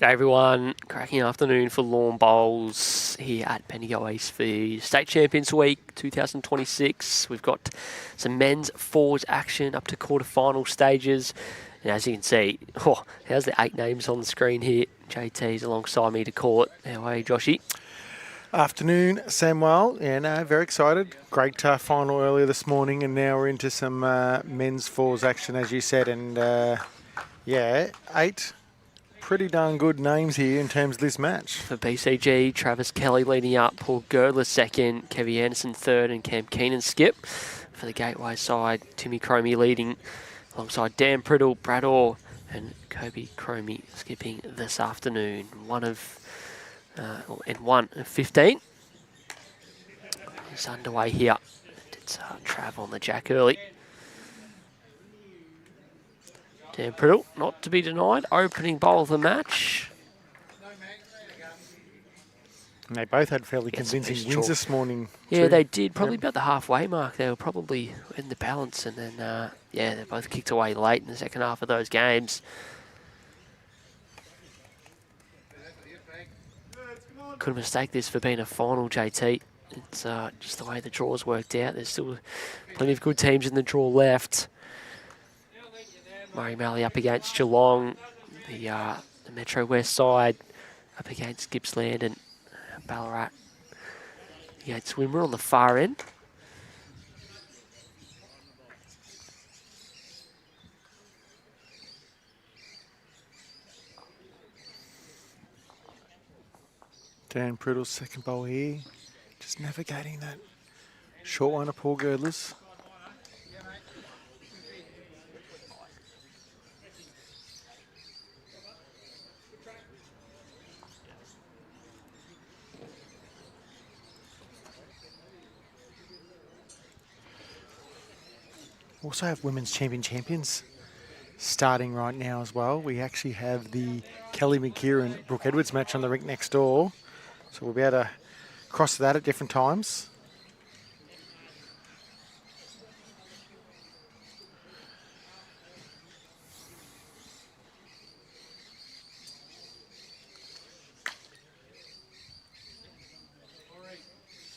G'day everyone, cracking afternoon for lawn bowls here at Bendigo East for State Champions Week 2026. We've got some men's fours action up to quarterfinal stages. And as you can see, how's the 8 names on the screen here? JT's alongside me to call it. How are you, Joshy? Afternoon, Samuel. Yeah, no, very excited. Great final earlier this morning, and now we're into some men's fours action, as you said. And yeah, 8 pretty darn good names here in terms of this match. For BCG, Travis Kelly leading up, Paul GIRDLER second, Kevy Anderson third, and Cam KEENAN skip. For the Gateway side, Timmy CROMIE leading alongside Dan PRIDDLE, Brad Orr, and Kobe CROMIE skipping this afternoon. One of 15. It's underway here. It's Trav on the jack early. Dan PRIDDLE, not to be denied, opening bowl of the match. And they both had fairly convincing wins this morning. Yeah, they did. Probably about the halfway mark. They were probably in the balance. And then, yeah, they both kicked away late in the second half of those games. Couldn't mistake this for being a final, JT. It's just the way the draws worked out. There's still plenty of good teams in the draw left. Murray Mallee up against Geelong, the Metro West side up against Gippsland and Ballarat. The 8 swimmer on the far end. Dan PRIDDLE's second bowl here, just navigating that short one of Paul GIRDLER's. Also have women's champions starting right now as well. We actually have the Kelly McKeown Brooke Edwards match on the rink next door. So we'll be able to cross that at different times.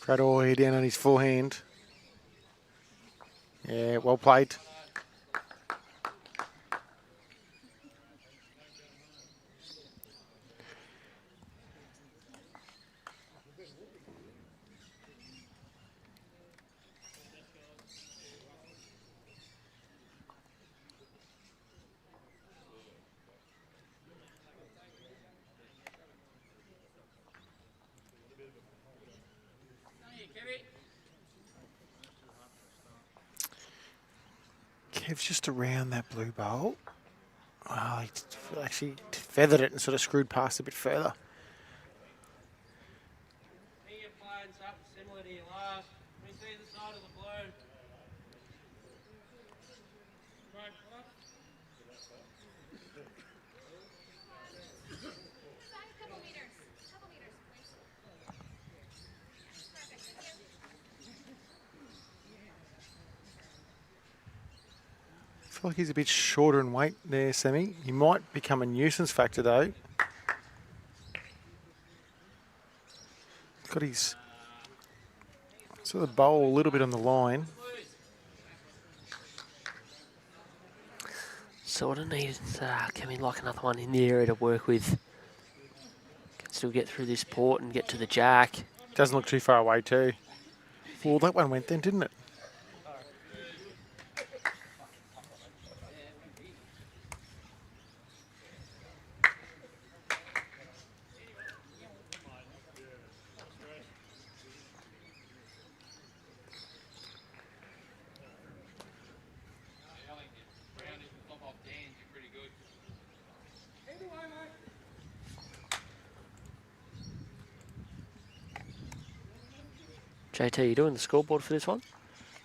Brad Orr here down on his forehand. Yeah, well played. Kev's just around that blue bowl. Oh, he actually feathered it and sort of screwed past a bit further. I feel like he's a bit shorter in weight there, Sammy. He might become a nuisance factor, though. Got his sort of bowl a little bit on the line. Sort of needs Kemi like another one in the area to work with. Can still get through this port and get to the jack. Doesn't look too far away, too. Well, that one went then, didn't it? JT, you doing the scoreboard for this one?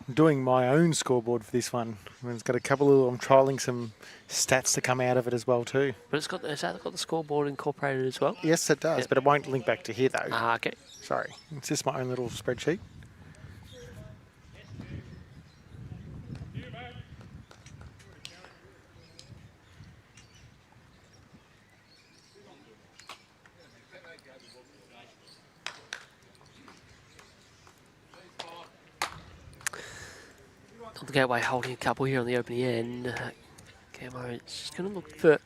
I'm doing my own scoreboard for this one. And it's got a couple of, I'm trialling some stats to come out of it as well too. But it's got, has that got the scoreboard incorporated as well? Yes, it does, Yep. but it won't link back to here though. Ah, okay. Sorry, it's just my own little spreadsheet. The Gateway holding a couple here on the opening end. Camo is just going to look for a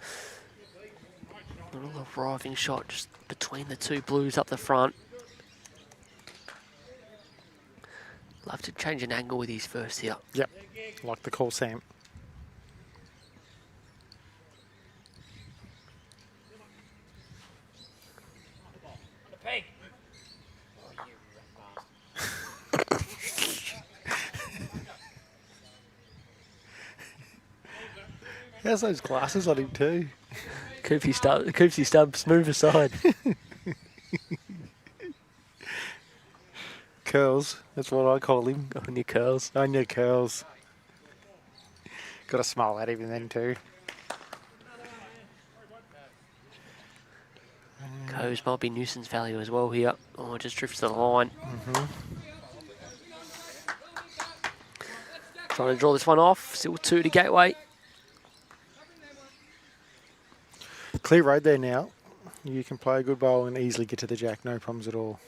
little arriving shot just between the two blues up the front. Love to change an angle with his first here. Yep, like the call, Sam. He has those glasses on him too. Koopsy Stubbs, move aside. Curls, that's what I call him. On your curls. On your curls. Got to smile at him then too. Coes might be nuisance value as well here. Oh, it just drifts the line. Trying to draw this one off. Still 2 to Gateway. Clear road there now. You can play a good bowl and easily get to the jack, no problems at all.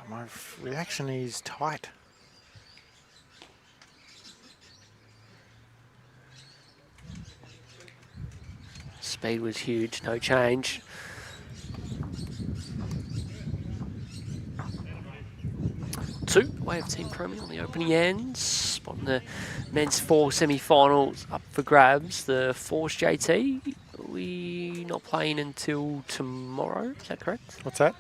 My reaction is tight. Speed was huge, no change. Two away of Team CROMIE on the opening ends. Spotting the men's 4 semi-finals up for grabs. The Force JT, we not playing until tomorrow, is that correct? What's that?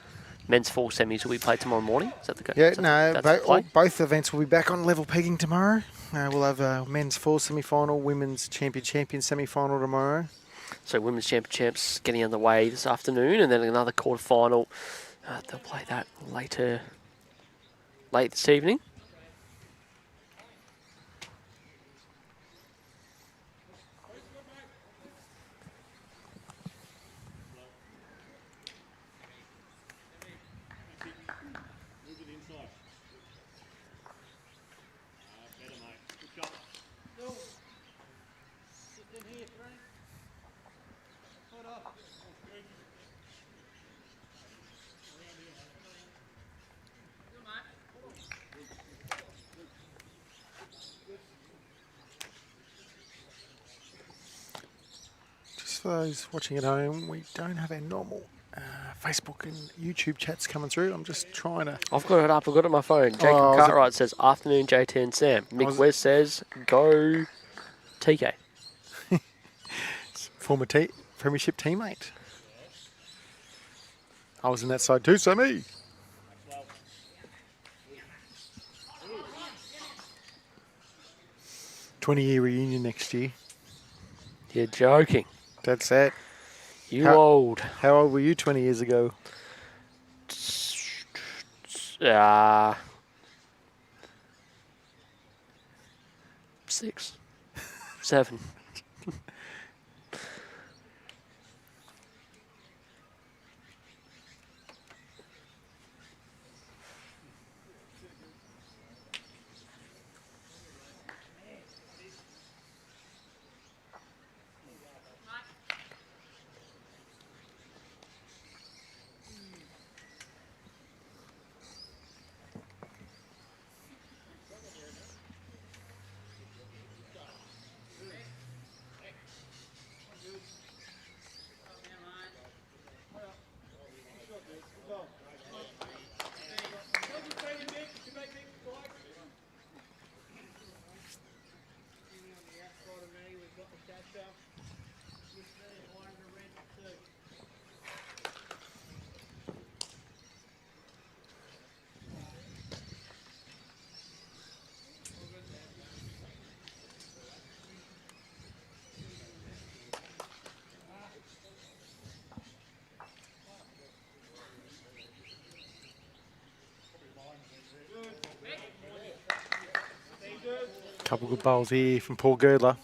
Men's 4 semis will be played tomorrow morning. Is that the Yeah, is no, that the play? both events will be back on level pegging tomorrow. We'll have a men's 4 semi-final, women's champion semi-final tomorrow. So women's championships getting underway this afternoon, and then another quarter-final. They'll play that late this evening. For those watching at home, we don't have our normal Facebook and YouTube chats coming through. I'm just trying to... I've got it up. I've got it on my phone. Jacob Cartwright says, afternoon, JT and Sam. Mick West says, go TK. Former premiership teammate. I was in that side too, Sammy. '20-year reunion next year. You're joking. That's it. You old. How old were you 20 years ago? 6, 7. Couple good bowls here from Paul Girdler.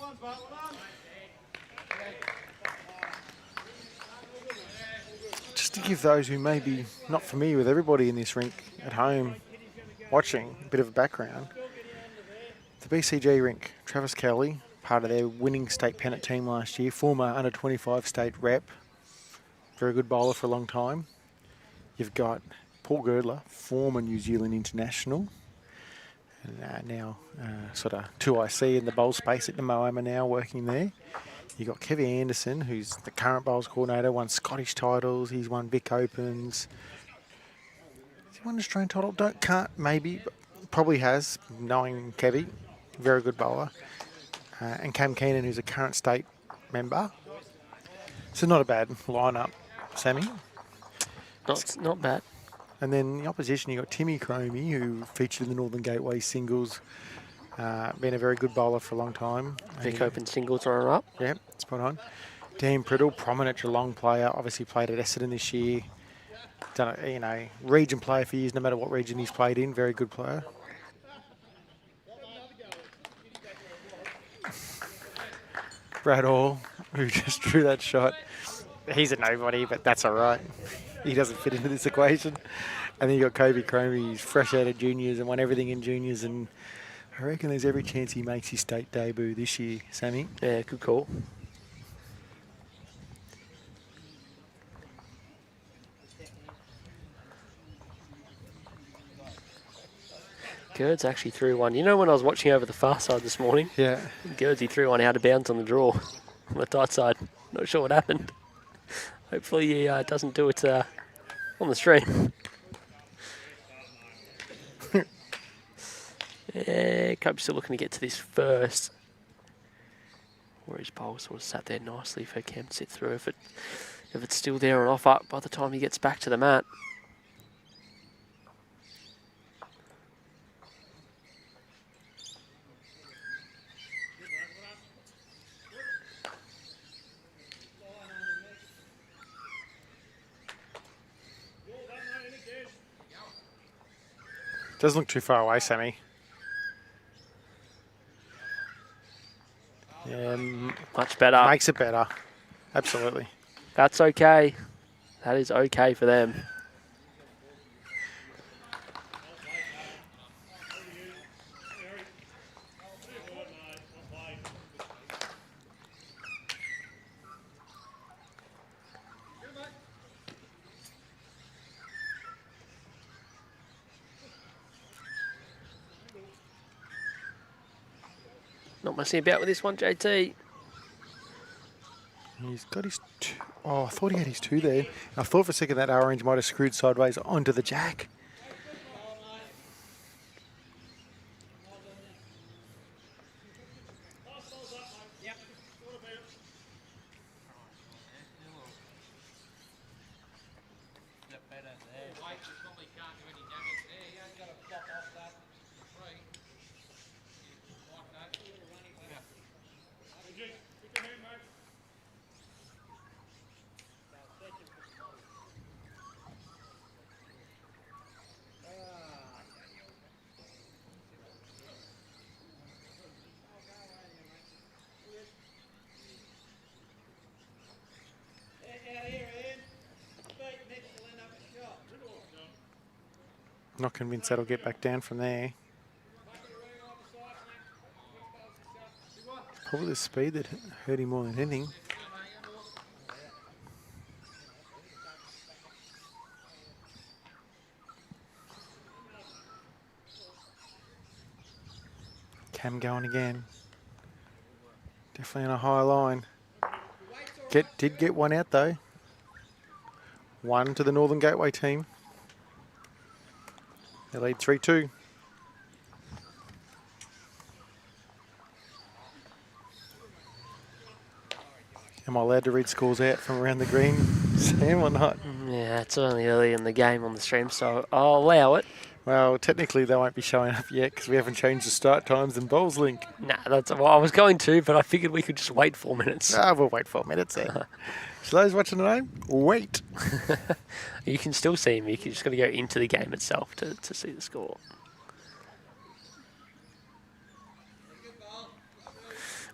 Just to give those who may be not familiar with everybody in this rink at home watching a bit of a background. The BCG rink, Travis Kelly, part of their winning state pennant team last year, former under-25 state rep, very good bowler for a long time. You've got Paul Girdler, former New Zealand international, and now sort of 2IC in the bowl space at the Moama now, working there. You've got Kevin Anderson, who's the current bowls coordinator, won Scottish titles, he's won Vic Opens. Has he won an Australian title? Can't, maybe, but probably has, knowing Kevy. Very good bowler. And Cam Keenan, who's a current state member. So not a bad lineup, Sammy. Not bad. And then the opposition, you got Timmy CROMIE, who featured in the Northern Gateway singles. Been a very good bowler for a long time. Vic Open singles runner up. Yep, spot on. Dan PRIDDLE, prominent Geelong player, obviously played at Essendon this year. Done a, region player for years, no matter what region he's played in. Very good player. Brad Hall, who just drew that shot. He's a nobody, but that's all right. He doesn't fit into this equation. And then you got Kobe CROMIE, he's fresh out of juniors and won everything in juniors, and I reckon there's every chance he makes his state debut this year, Sammy. Yeah, good call. Girds actually threw one. You know when I was watching over the far side this morning? Yeah. Girds, he threw one out of bounds on the draw on the tight side. Not sure what happened. Hopefully he doesn't do it on the stream. Yeah, Cope's still looking to get to this first. Where his bowl sort of sat there nicely for Cam to sit through. If it's still there and off up by the time he gets back to the mat. Doesn't look too far away, Sammy. Yeah, much better. Makes it better. Absolutely. That's okay. That is okay for them. Not messing about with this one, JT. He's got his two. Oh, I thought he had his two there. I thought for a second that orange might have screwed sideways onto the jack. Not convinced that'll get back down from there. Probably the speed that hurt him more than anything. Cam going again. Definitely on a high line. Did get one out though. One to the Northern Gateway team. They lead 3-2. Am I allowed to read scores out from around the green, Sam, or not? Yeah, it's only early in the game on the stream, so I'll allow it. Well, technically they won't be showing up yet because we haven't changed the start times and bowls link. Nah, that's well, I was going to, but I figured we could just wait 4 minutes. We'll wait 4 minutes then. So those watching at home, wait. You can still see me. You're just got to go into the game itself to see the score.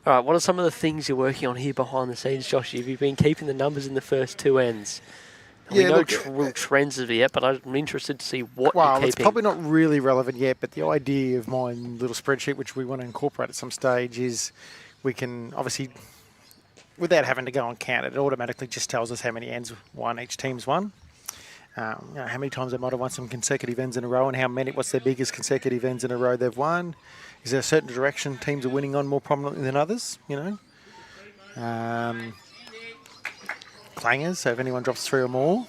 All right, what are some of the things you're working on here behind the scenes, Josh? Have you been keeping the numbers in the first two ends? We know real trends of it yet, but I'm interested to see what you're keeping. Well, it's probably not really relevant yet, but the idea of my little spreadsheet, which we want to incorporate at some stage, is we can obviously, without having to go and count it, it automatically just tells us how many ends each team's won. How many times they might have won some consecutive ends in a row, and what's their biggest consecutive ends in a row they've won. Is there a certain direction teams are winning on more prominently than others, clangers, so if anyone drops 3 or more.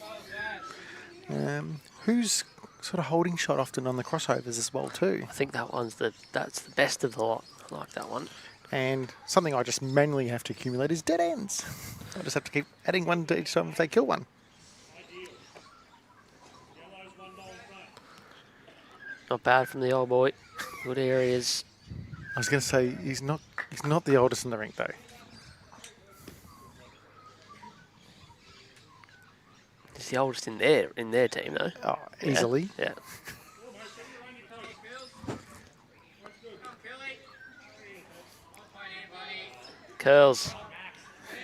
Who's sort of holding shot often on the crossovers as well too? I think that's the best of the lot. I like that one. And something I just manually have to accumulate is dead ends. I just have to keep adding one to each time if they kill one. Not bad from the old boy. Good areas. I was going to say he's not the oldest in the rink though. He's the oldest in their team though. Oh, easily. Yeah. Curls.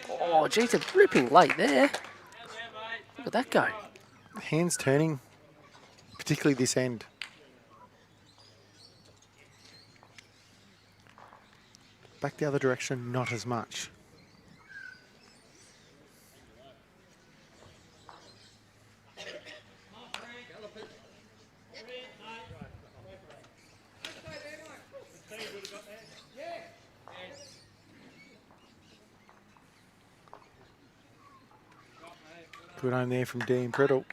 Oh, geez, they're ripping late there. Look at that go. Hands turning, particularly this end. Back the other direction, not as much. Good on there from Dean PRIDDLE.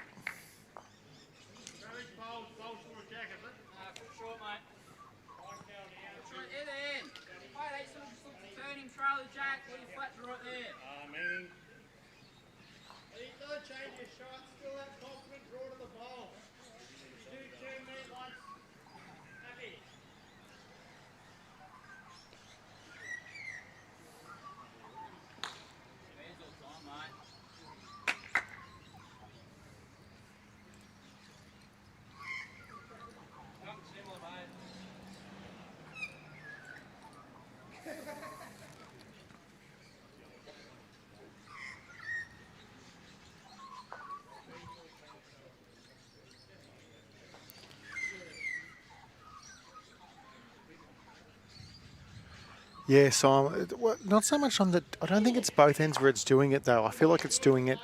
Yeah, so not so much on the... I don't think it's both ends where it's doing it, though. I feel like it's doing it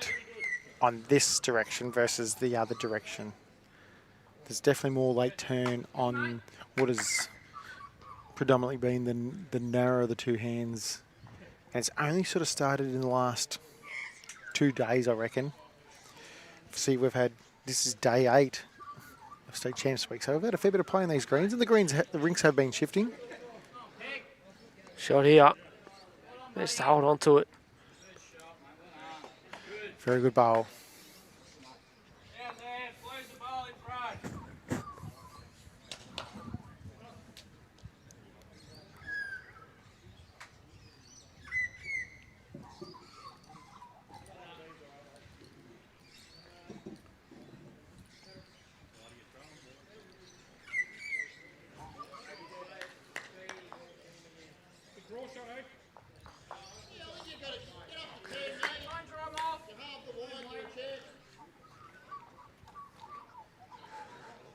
on this direction versus the other direction. There's definitely more late turn on what has predominantly been the narrower of the two hands. And it's only sort of started in the last 2 days, I reckon. See, this is day 8 of State Champs Week, so we've had a fair bit of play in these greens, and the rinks have been shifting. Shot here. Best to hold on to it. Very good bowl.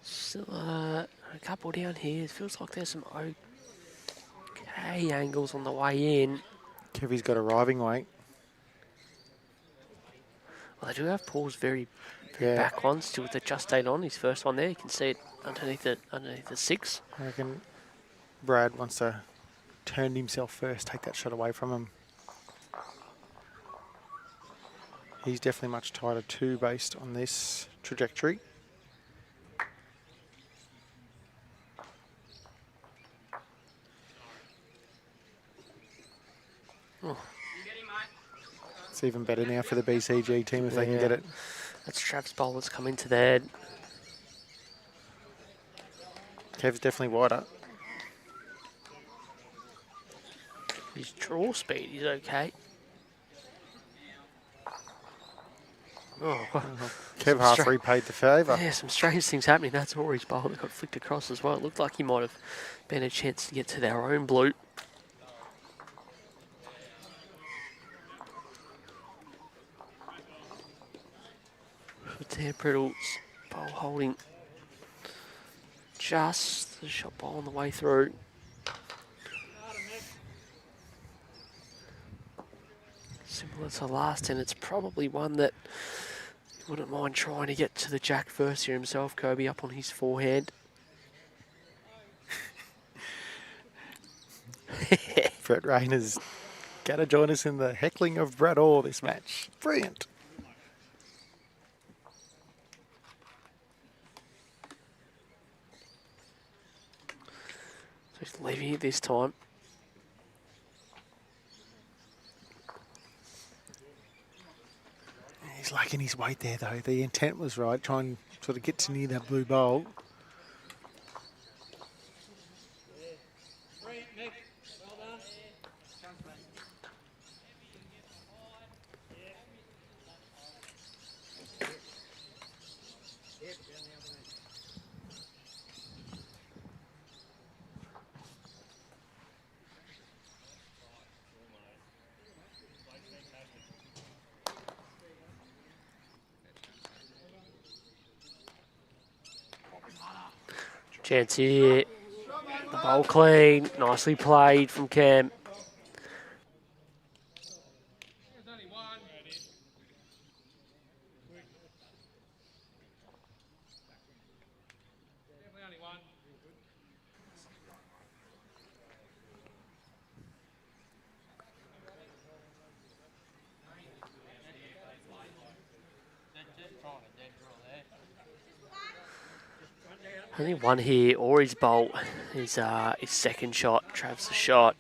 Still a couple down here. It feels like there's some okay angles on the way in. Kevy's got arriving weight. Well, they do have Paul's very back one, still with the just 8 on. His first one there. You can see it underneath the 6. I reckon Brad wants to turn himself first, take that shot away from him. He's definitely much tighter too based on this trajectory. Oh. It's even better now for the BCG team if they can get it. That's Trav's bowlers come into there. Kev's definitely wider. His draw speed is okay. Oh, Kev half repaid the favour. Yeah, some strange things happening. That's Rory's bowl that got flicked across as well. It looked like he might have been a chance to get to their own blue. Dan Priddle's bowl holding just the shot ball on the way through. Similar to last, and it's probably one that wouldn't mind trying to get to the jack first here himself. Kobe up on his forehand. Brett Rayner's going to join us in the heckling of Brad Orr this match. Brilliant. So he's leaving it this time. He's liking his weight there, though. The intent was right, trying to sort of get to near that blue bowl. Chance here. The bowl clean. Nicely played from Cam. Only one here. Ori's bolt is his second shot. Trav's the shot.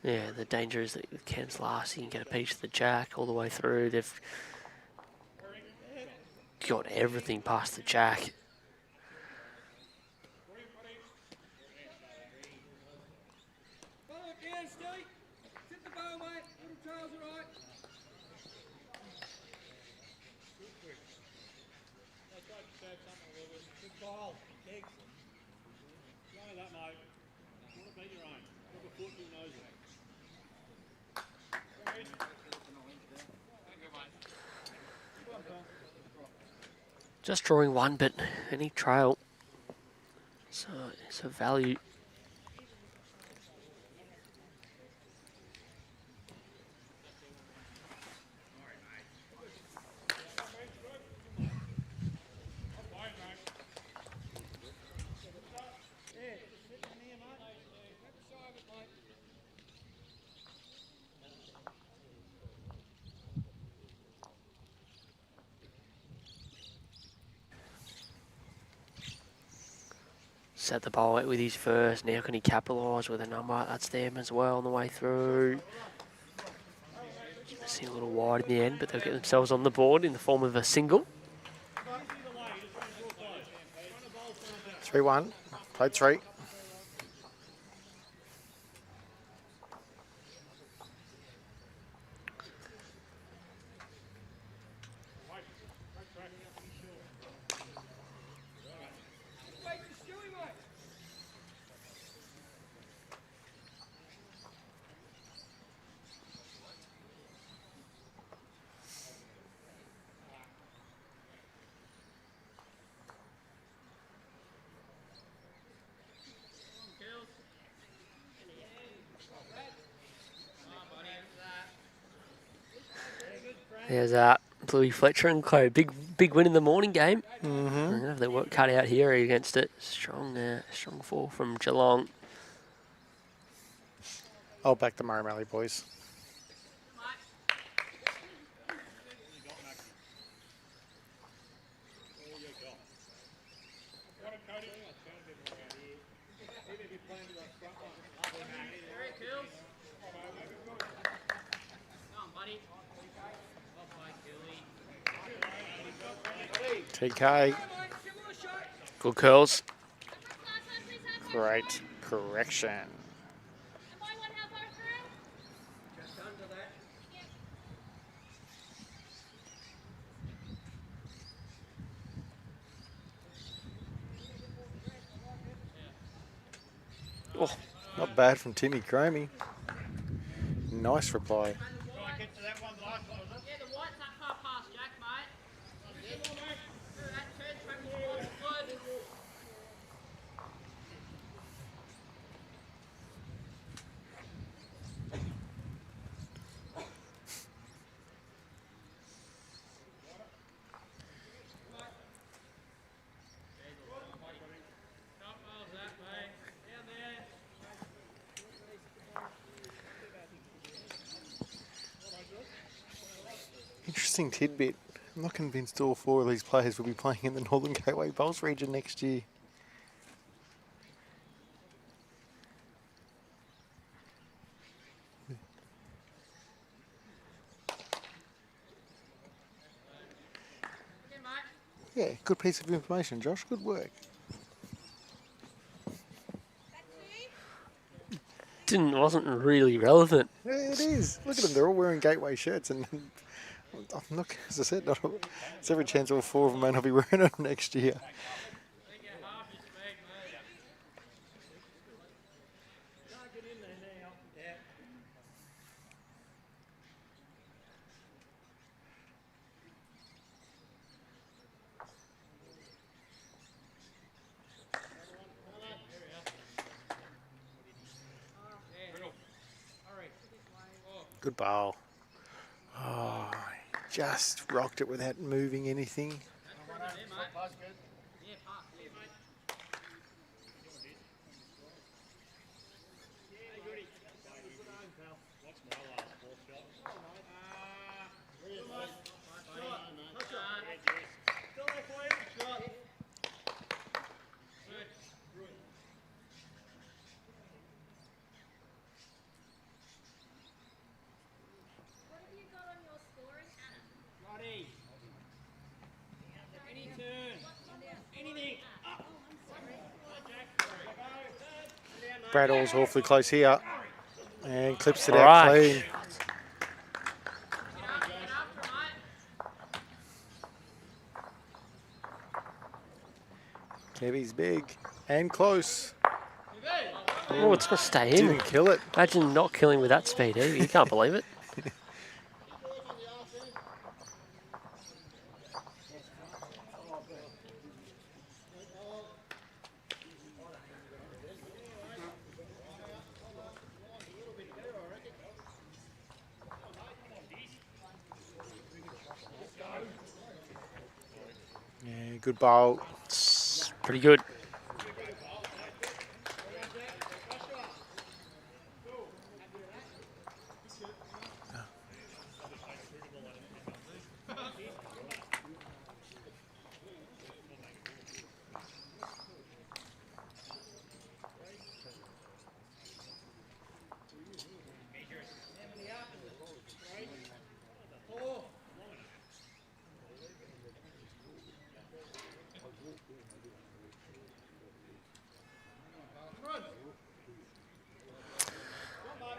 Yeah, the danger is that with Cam's last, you can get a piece of the jack all the way through. They've got everything past the jack. Just drawing one, but any trail. So it's a value. Set the ball out with his first. Now can he capitalise with a number? That's them as well on the way through. See a little wide in the end, but they'll get themselves on the board in the form of a single. 3-1. Played 3. There's Bluey Fletcher and Co. Big win in the morning game. Mm-hmm. They're going to have their work cut out here against it. Strong fall from Geelong. I'll back the Moama Rally boys. TK. Good curls. Great correction. Oh, Not bad from Timmy CROMIE. Nice reply. Interesting tidbit. I'm not convinced all 4 of these players will be playing in the Northern Gateway Bowls region next year. Yeah, good piece of information, Josh. Good work. wasn't really relevant. Yeah, it is. Look at them. They're all wearing Gateway shirts, and I'm not, as I said, there's every chance all 4 of them may not be wearing them next year. Good bowl. Oh, just rocked it without moving anything. Bradall's awfully close here and clips it out Right. clean. Kevy's big and close. Oh, it's going to stay in. Didn't kill it. Imagine not killing with that speed, eh? You can't believe it. Yeah, good bowl. It's pretty good.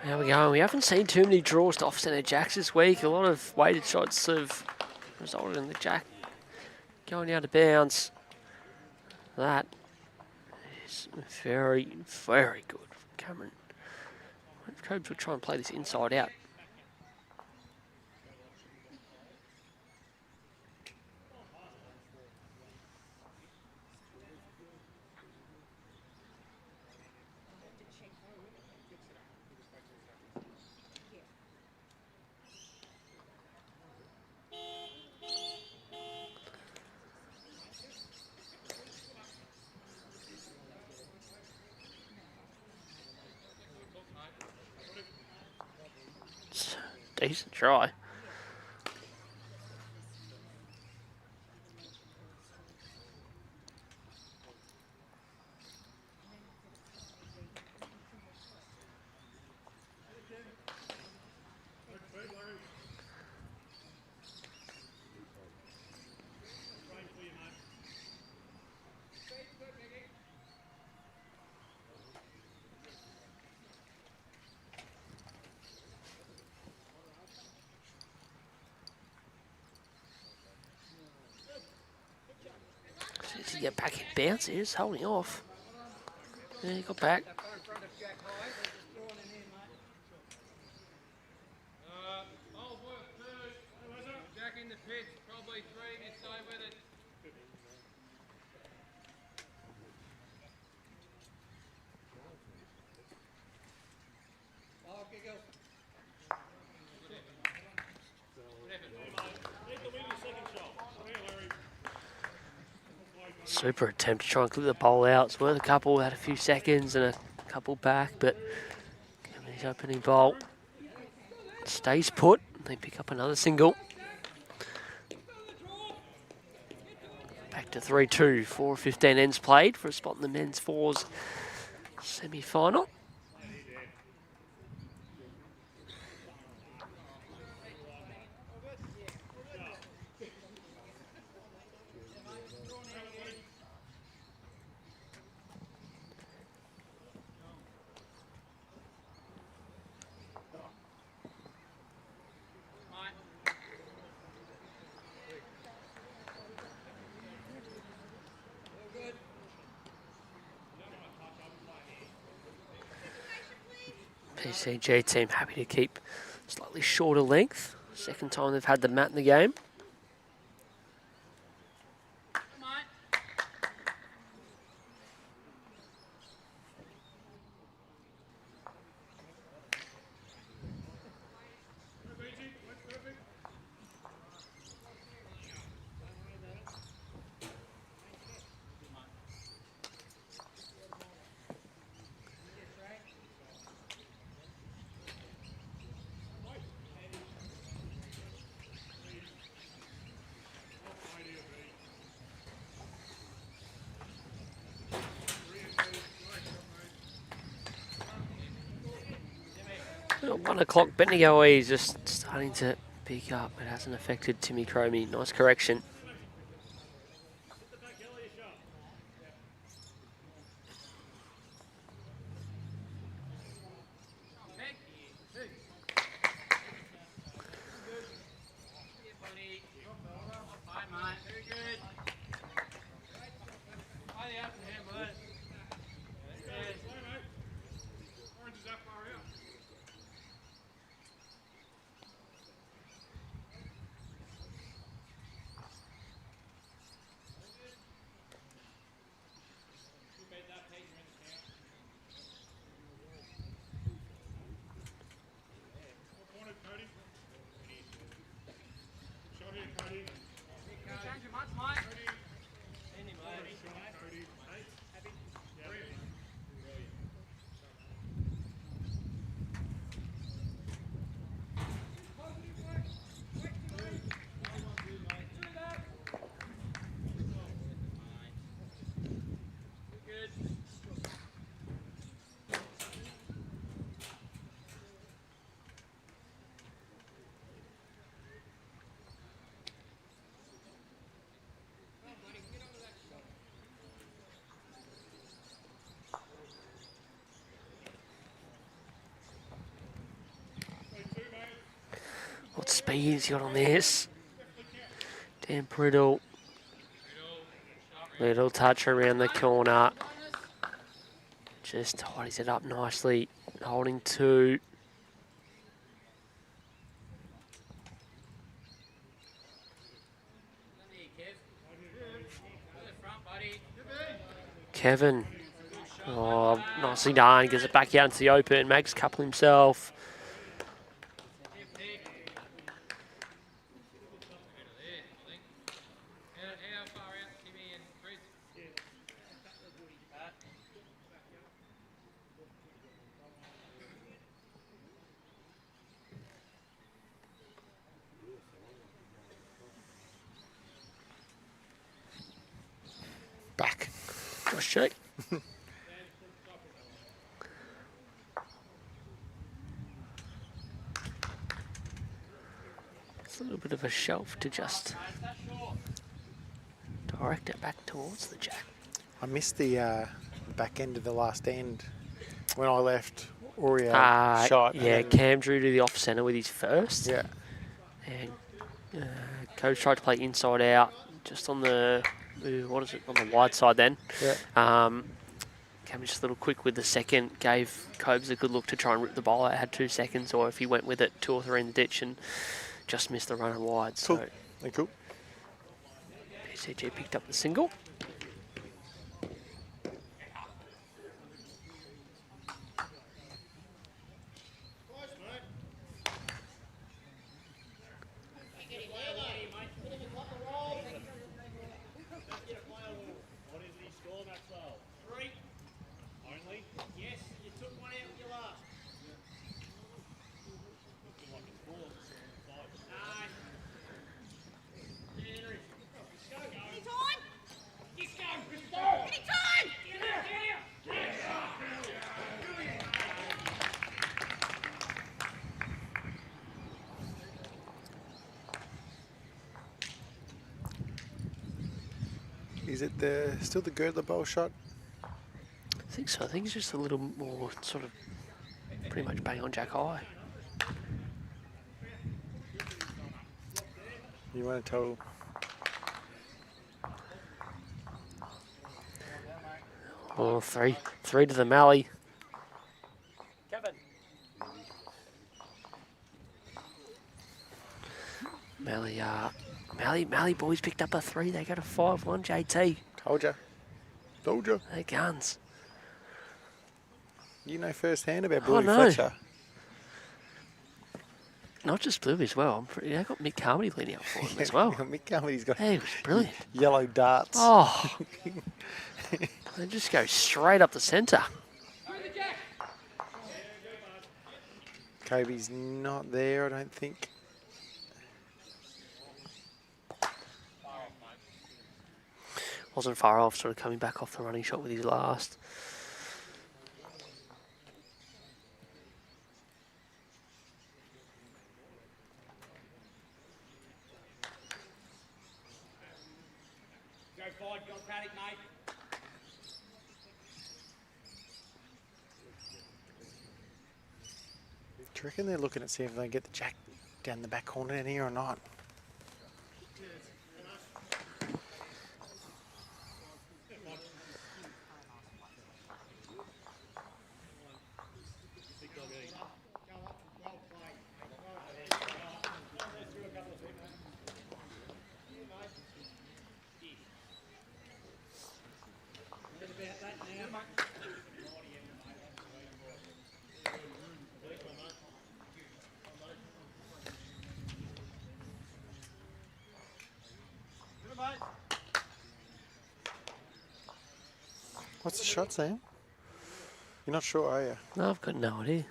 There we go. We haven't seen too many draws to off-centre jacks this week. A lot of weighted shots have resulted in the jack going out of bounds. That is very, very good from Cameron. Cobes will try and play this inside out. Decent try. To get back in bounce, is holding off. Yeah, he got back. Super attempt to try and clip the bowl out. It's worth a couple, had a few seconds and a couple back, but his opening bowl stays put. They pick up another single. Back to 3-2, 4:15 ends played for a spot in the men's fours semi-final. PCG team happy to keep slightly shorter length. Second time they've had the mat in the game. At 1 o'clock, Bendigo is just starting to pick up. It hasn't affected Timmy CROMIE. Nice correction. What speed he's got on this. Dan PRIDDLE. Little touch around the corner. Just tidies it up nicely. Holding 2. Kevin. Oh, nicely done. Gets it back out into the open. Makes a couple himself. Back. Nice shake. It's a little bit of a shelf to just direct it back towards the jack. I missed the back end of the last end when I left. Oreo shot. Yeah, Cam drew to the off centre with his first. Yeah. And coach tried to play inside out, just on the, what is it, on the wide side then. Yeah. Came just a little quick with the second. Gave Cobes a good look to try and rip the ball out. Had 2 seconds, or if he went with it, 2 or 3 in the ditch and just missed the runner wide. Cool. So Cool. PCG picked up the single. Is it still the Girdler bowl shot? I think so. I think it's just a little more sort of pretty much bang on Jack high. You want to tell? Oh, three to the Mallee. Kevin. Mallee boys picked up a 3. They got a 5-1. JT. Told ya. Told ya. They're guns. You know firsthand about Oh, Bluey no. Fletcher. Not just Blue as well. They got Mick Carmody leading out for him as well. Mick Carmody's got Hey, it was brilliant. yellow darts. Oh, they just go straight up the centre. Kobe's not there, I don't think. Wasn't far off, sort of coming back off the running shot with his last. Go forward, go Paddock, mate. Do you reckon they're looking at see if they can get the jack down the back corner in here or not? What's the shot, Sam? You're not sure, are you? No, I've got no idea.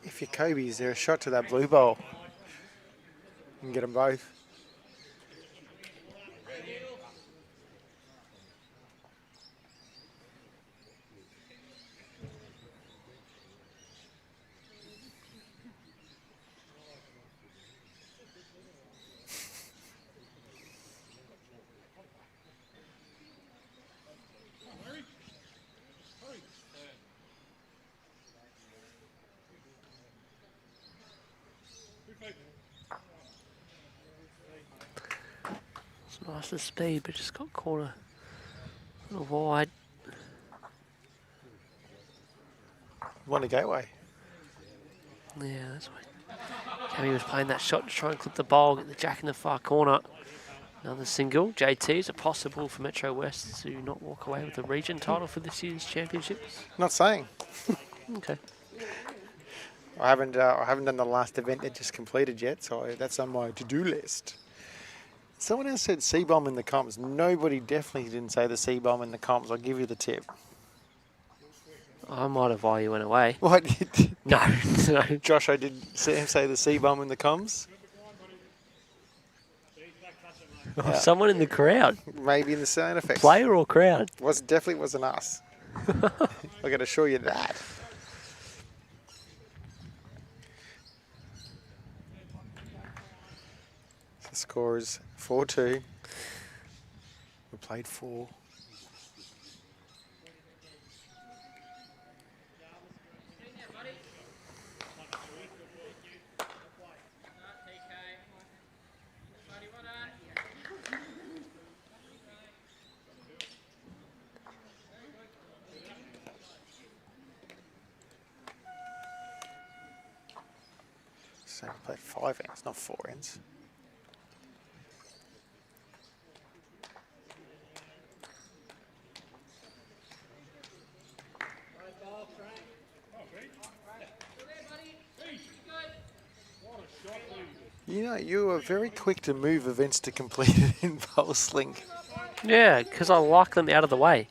If you're Kobe, is there a shot to that blue bowl? You can get them both. It's nice the speed, but just got caught a little wide. Won a gateway. Yeah, that's why. Cammy was playing that shot to try and clip the ball, get the jack in the far corner. Another single. JT, is it possible for Metro West to not walk away with the region title for this year's championships? Not saying. Okay. I haven't done the last event that just completed yet, so that's on my to-do list. Someone else said C-bomb in the comps. Nobody definitely didn't say the C-bomb in the comps. I'll give you the tip. I might have while you went away. What? No, no. Josh, I did see him say the C-bomb in the comms. Oh, someone in the crowd. Maybe in the sound effects. Player or crowd? Definitely wasn't us. I can assure you that. The score is 4-2. We played 4. So we played 5 ends, not 4 ends. You know, you were very quick to move events to complete it in Pulse Link. Yeah, because I like them out of the way.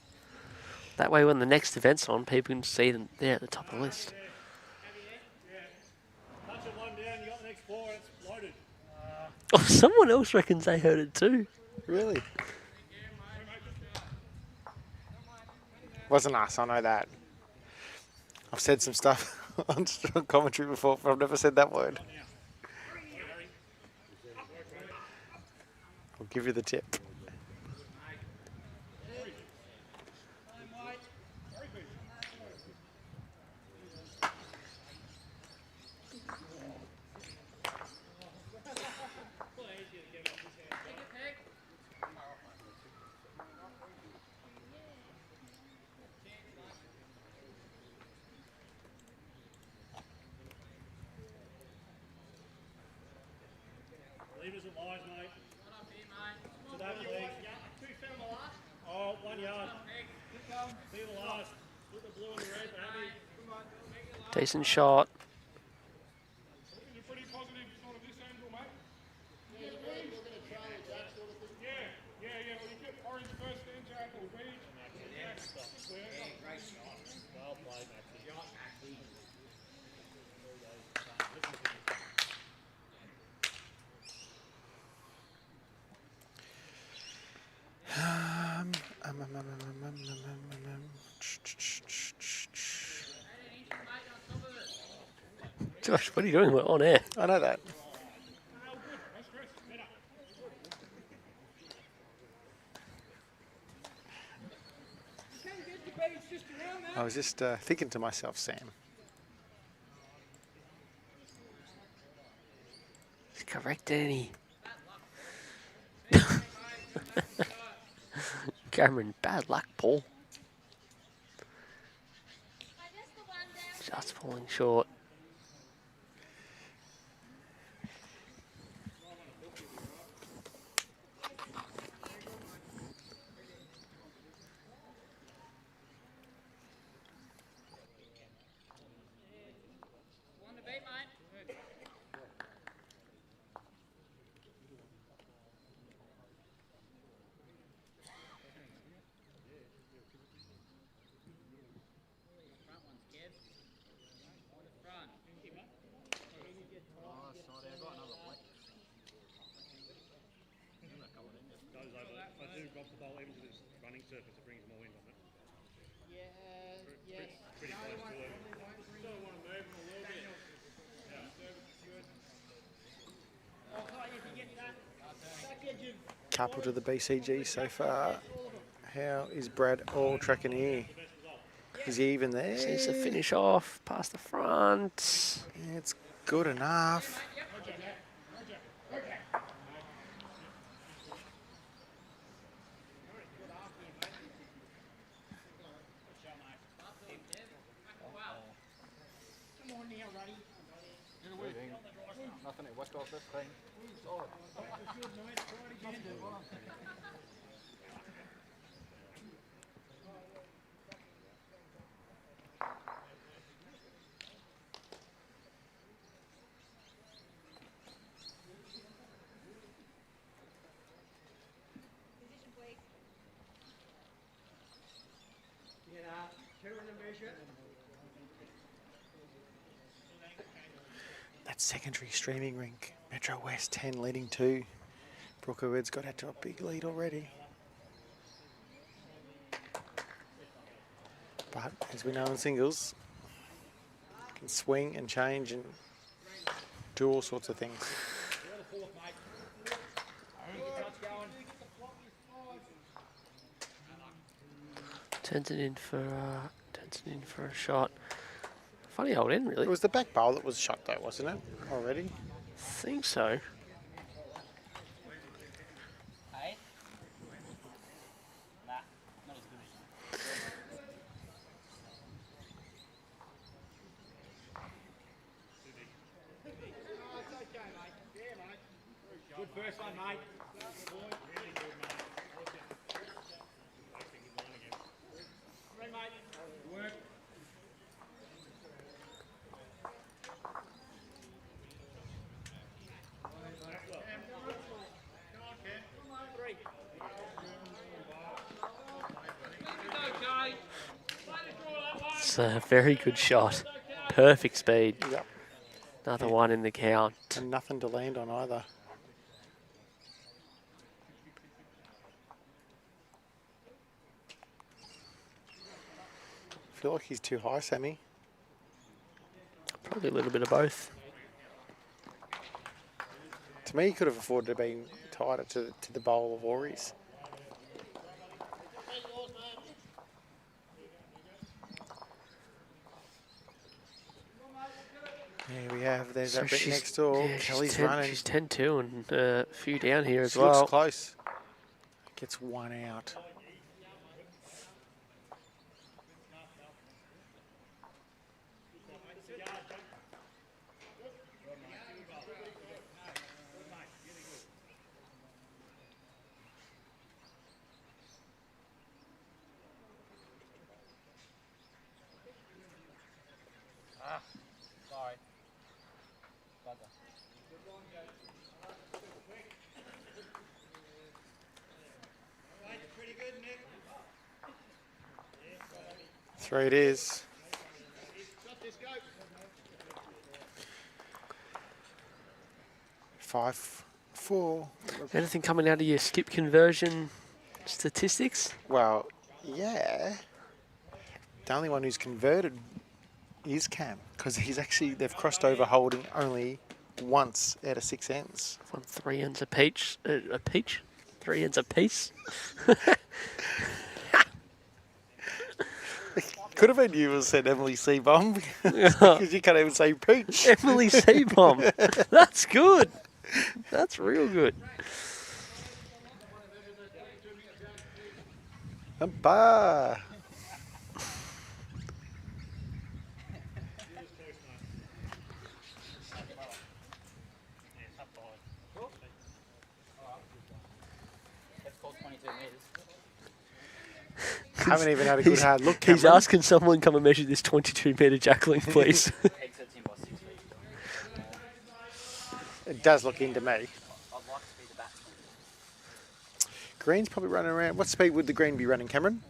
That way when the next event's on, people can see them there at the top of the list. Touch it one down, you got the next 4, it's loaded. Oh, someone else reckons they heard it too. Really? Wasn't us, I know that. I've said some stuff on strong commentary before, but I've never said that word. I'll give you the tip. Leaders at lies, mate. To that, please. 2 found the last. Oh, 1 yard. Be the last. Put the blue and the red, happy. Decent shot. You're pretty positive sort of this angle, mate. Yeah. Well, you get orange first, then Jack or beige. Great shot. Well played, Maxie. Josh, what are you doing? We're on air. I know that. I was just thinking to myself, Sam. He's correct, Danny. Cameron, bad luck, Paul. Just falling short. I do drop the ball even to this running surface, it brings more wind on it. Pretty close to it. Still want to move them a little bit. Couple to the BCG so far. How is Brad all tracking here? Is he even there? Seems to finish off past the front. Yeah, it's good enough. Nothing to watch off this thing. Solid. That secondary streaming rink. Metro West 10 leading 2. Brooker Red's got out to a big lead already. But as we know in singles, can swing and change and do all sorts of things. Turns it in for a shot. Funny old end, really. It was the back bowl that was shot though, wasn't it? Already? Think so. It's a very good shot. Perfect speed. Yep. Another one in the count. And nothing to land on either. I feel like he's too high, Sammy. Probably a little bit of both. To me, he could have afforded to be tighter to the bowl of Auries. There we have. There's that bit next door. Yeah, Kelly's she's running. She's 10-2 and a few down here as She well. looks close. Gets one out. Sorry. Three it is. Five, four. Anything coming out of your skip conversion statistics? Well, yeah. The only one who's converted is Cam, because they've crossed over holding only once out of 6 ends. Won 3 ends a peach. A peach? 3 ends a piece? Could have been you who said Emily Seabomb, because you can't even say peach. Emily Seabomb. That's good. That's real good. Bah. That's called 22 metres. Haven't even had a good hard look. He's Cameron. asking someone come and measure this 22-metre jackling, please. Exits in by 6 feet. It does look into me. I'd like to be the batsman. Green's probably running around. What speed would the green be running, Cameron?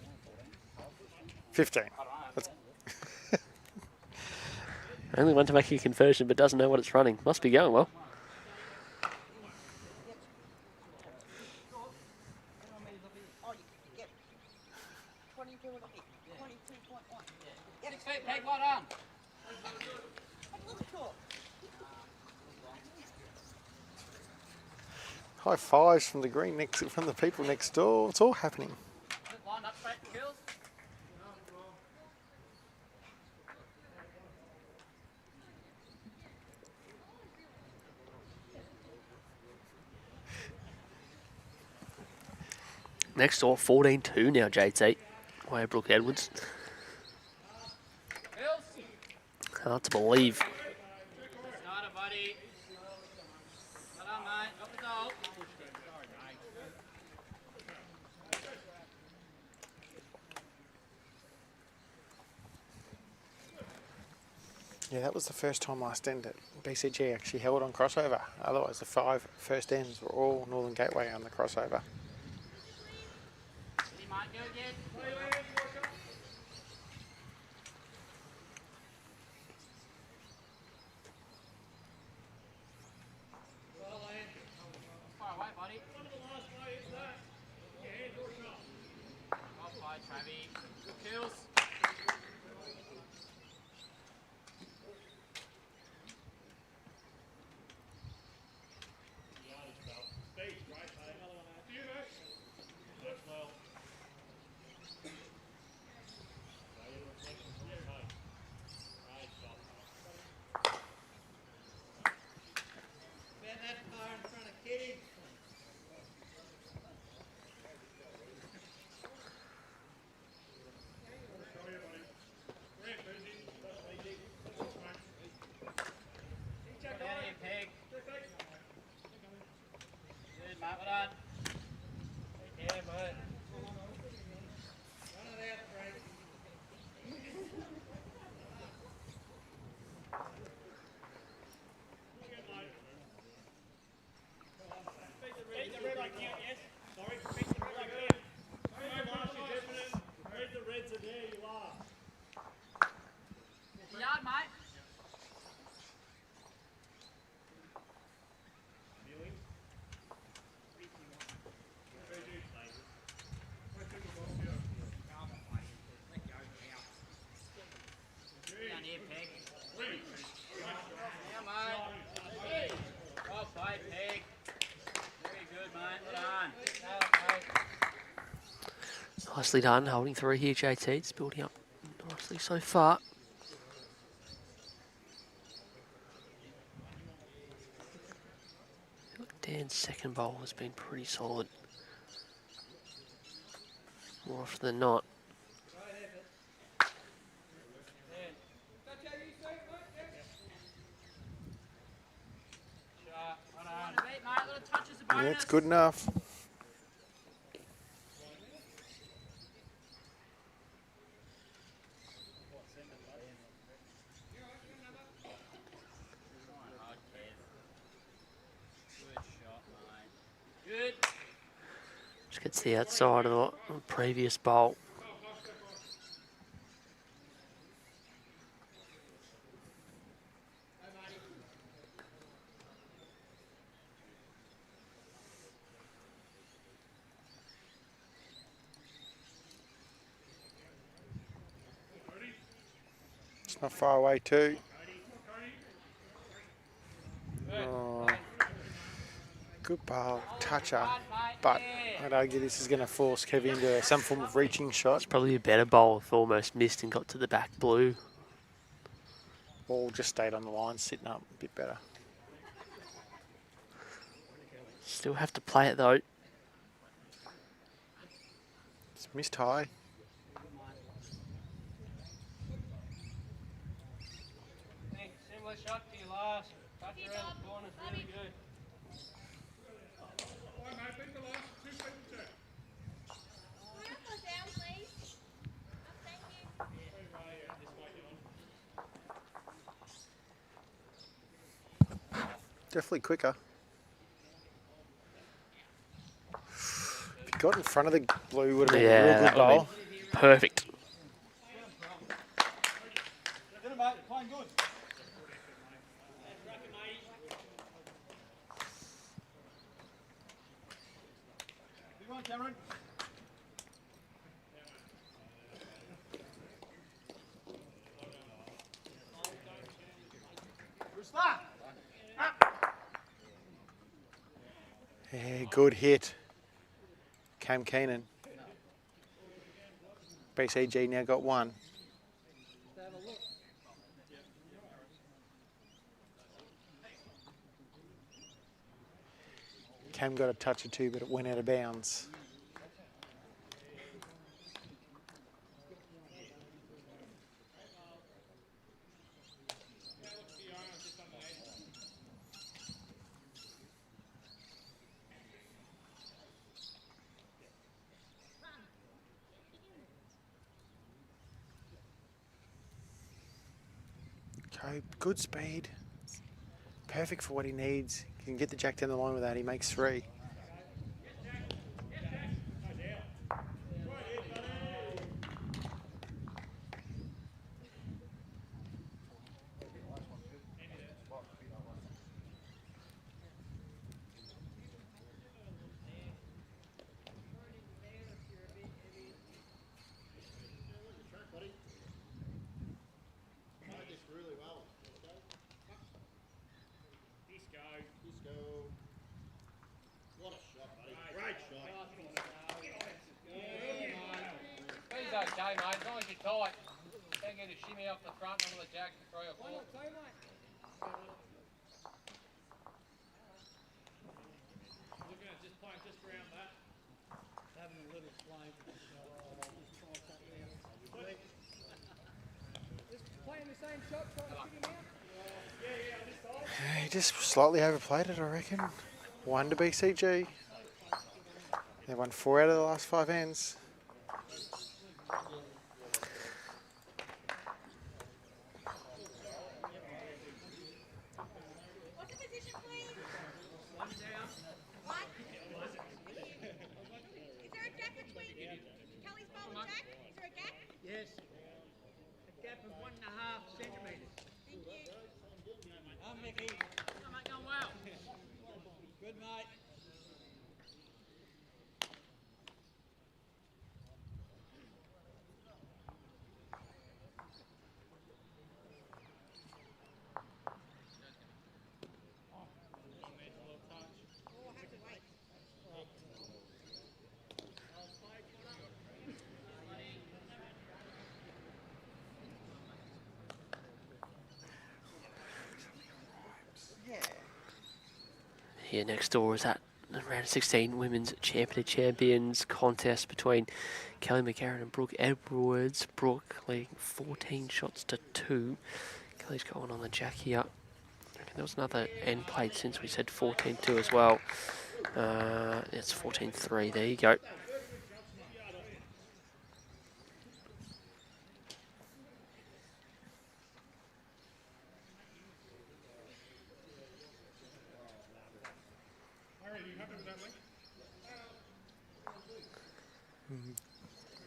15. That's Only one to make a conversion, but doesn't know what it's running. Must be going well. Take one on. high fives from the from the people next door. It's all happening. Line up straight, kills. Next door, 14-2 now, JT. Way Brooke Edwards. Kills. Hard to believe. Starter, buddy. Well done, mate. Up the goal. Yeah, that was the first time last end that BCG actually held on crossover. Otherwise, the 5 first ends were all Northern Gateway on the crossover. He might go again. Far away, buddy. Offside, Travi. Good kills. Nicely done, holding through here, JT. It's building up nicely so far. Dan's second bowl has been pretty solid. More often than not. Yeah, it's good enough. Good. Just gets the outside of the previous bowl. It's not far away too. Oh, good bowl, toucher, but I'd argue this is going to force Kevy into some form of reaching shot. It's probably a better bowl if almost missed and got to the back blue. Ball just stayed on the line, sitting up a bit better. Still have to play it though. It's missed high. Similar shot to your last. Touch around the corner's really good. Definitely quicker. If you got in front of the blue, would have been a Yeah, real that good would bowl. have been perfect. Get him, mate. Playing good. Big one, Cameron. Yeah, good hit. Cam Keenan. BCG now got one. Cam got a touch or two, but it went out of bounds. Okay, good speed. Perfect for what he needs. He can get the jack down the line with that. He makes three. He's okay, mate. As long as you're tight. Don't get a shimmy off the front, one of the jacks to throw your ball. Looking at just playing just around that. Having a little play. Just playing the same shot, trying to pick him out. He just slightly overplayed it, I reckon. One to BCG. They won 4 out of the last 5 ends. What's the position, please? One down. One. Is there a gap between Kelly's bowl and Jack? Is there a gap? Yes. A gap of 1.5 centimetres. Thank you. Oh, Mickey. Oh, mate, going well. Good, mate. Here next door is that round of 16 women's champions contest between Kelly McCarran and Brooke Edwards. Brooke leading 14 shots to 2. Kelly's going on the jack here. There was another end played since we said 14-2 as well. It's 14-3. There you go.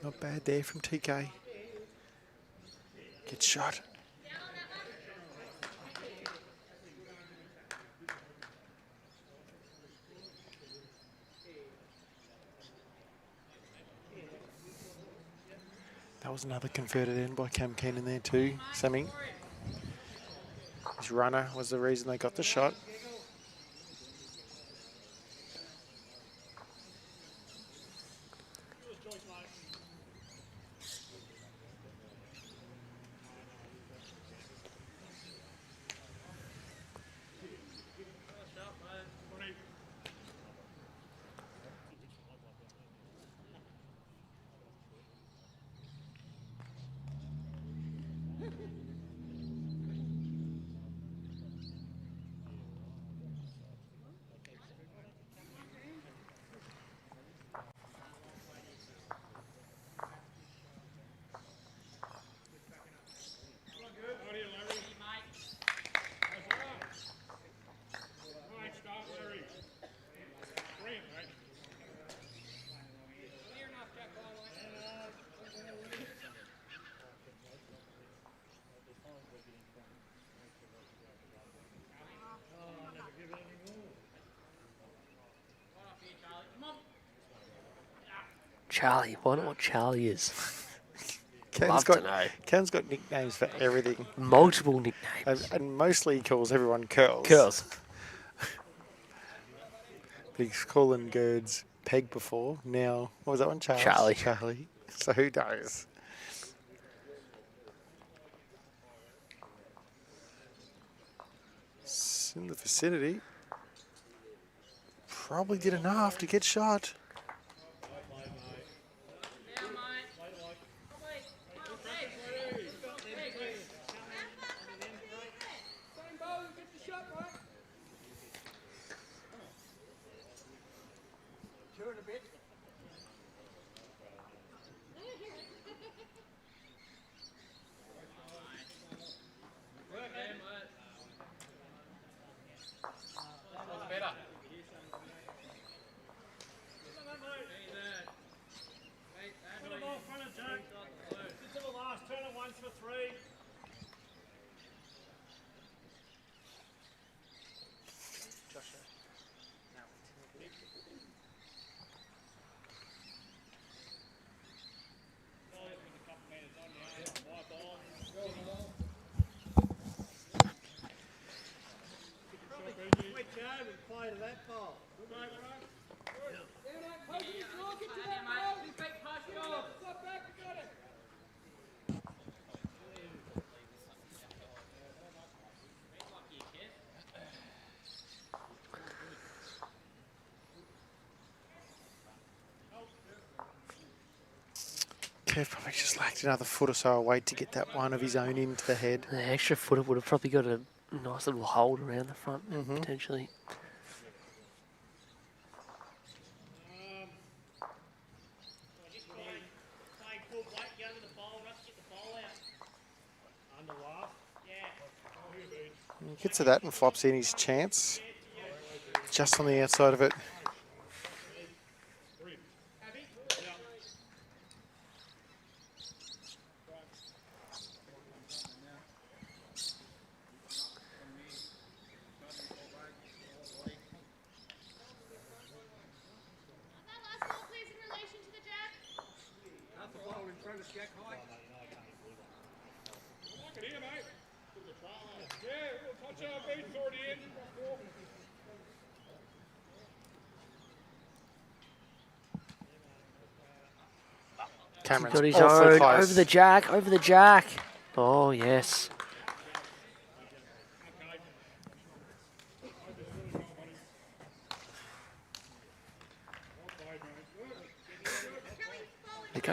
Not bad there from TK. Good shot. That was another converted in by Cam Keenan there too, Sammy. His runner was the reason they got the shot. Charlie. I wonder what Charlie is. Cam's got nicknames for everything. Multiple nicknames. And mostly he calls everyone Curls. Curls. He's calling Girds Peg before. Now, what was that one? Charlie. Charlie. So who knows? It's in the vicinity. Probably did enough to get shot. Kev probably just lacked another foot or so away to get that one of his own into the head. The extra footer would have probably got a nice little hold around the front, potentially. He gets to that and flops in his chance. Just on the outside of it. Cameron's Got his awfully own close. over the jack. Oh, yes.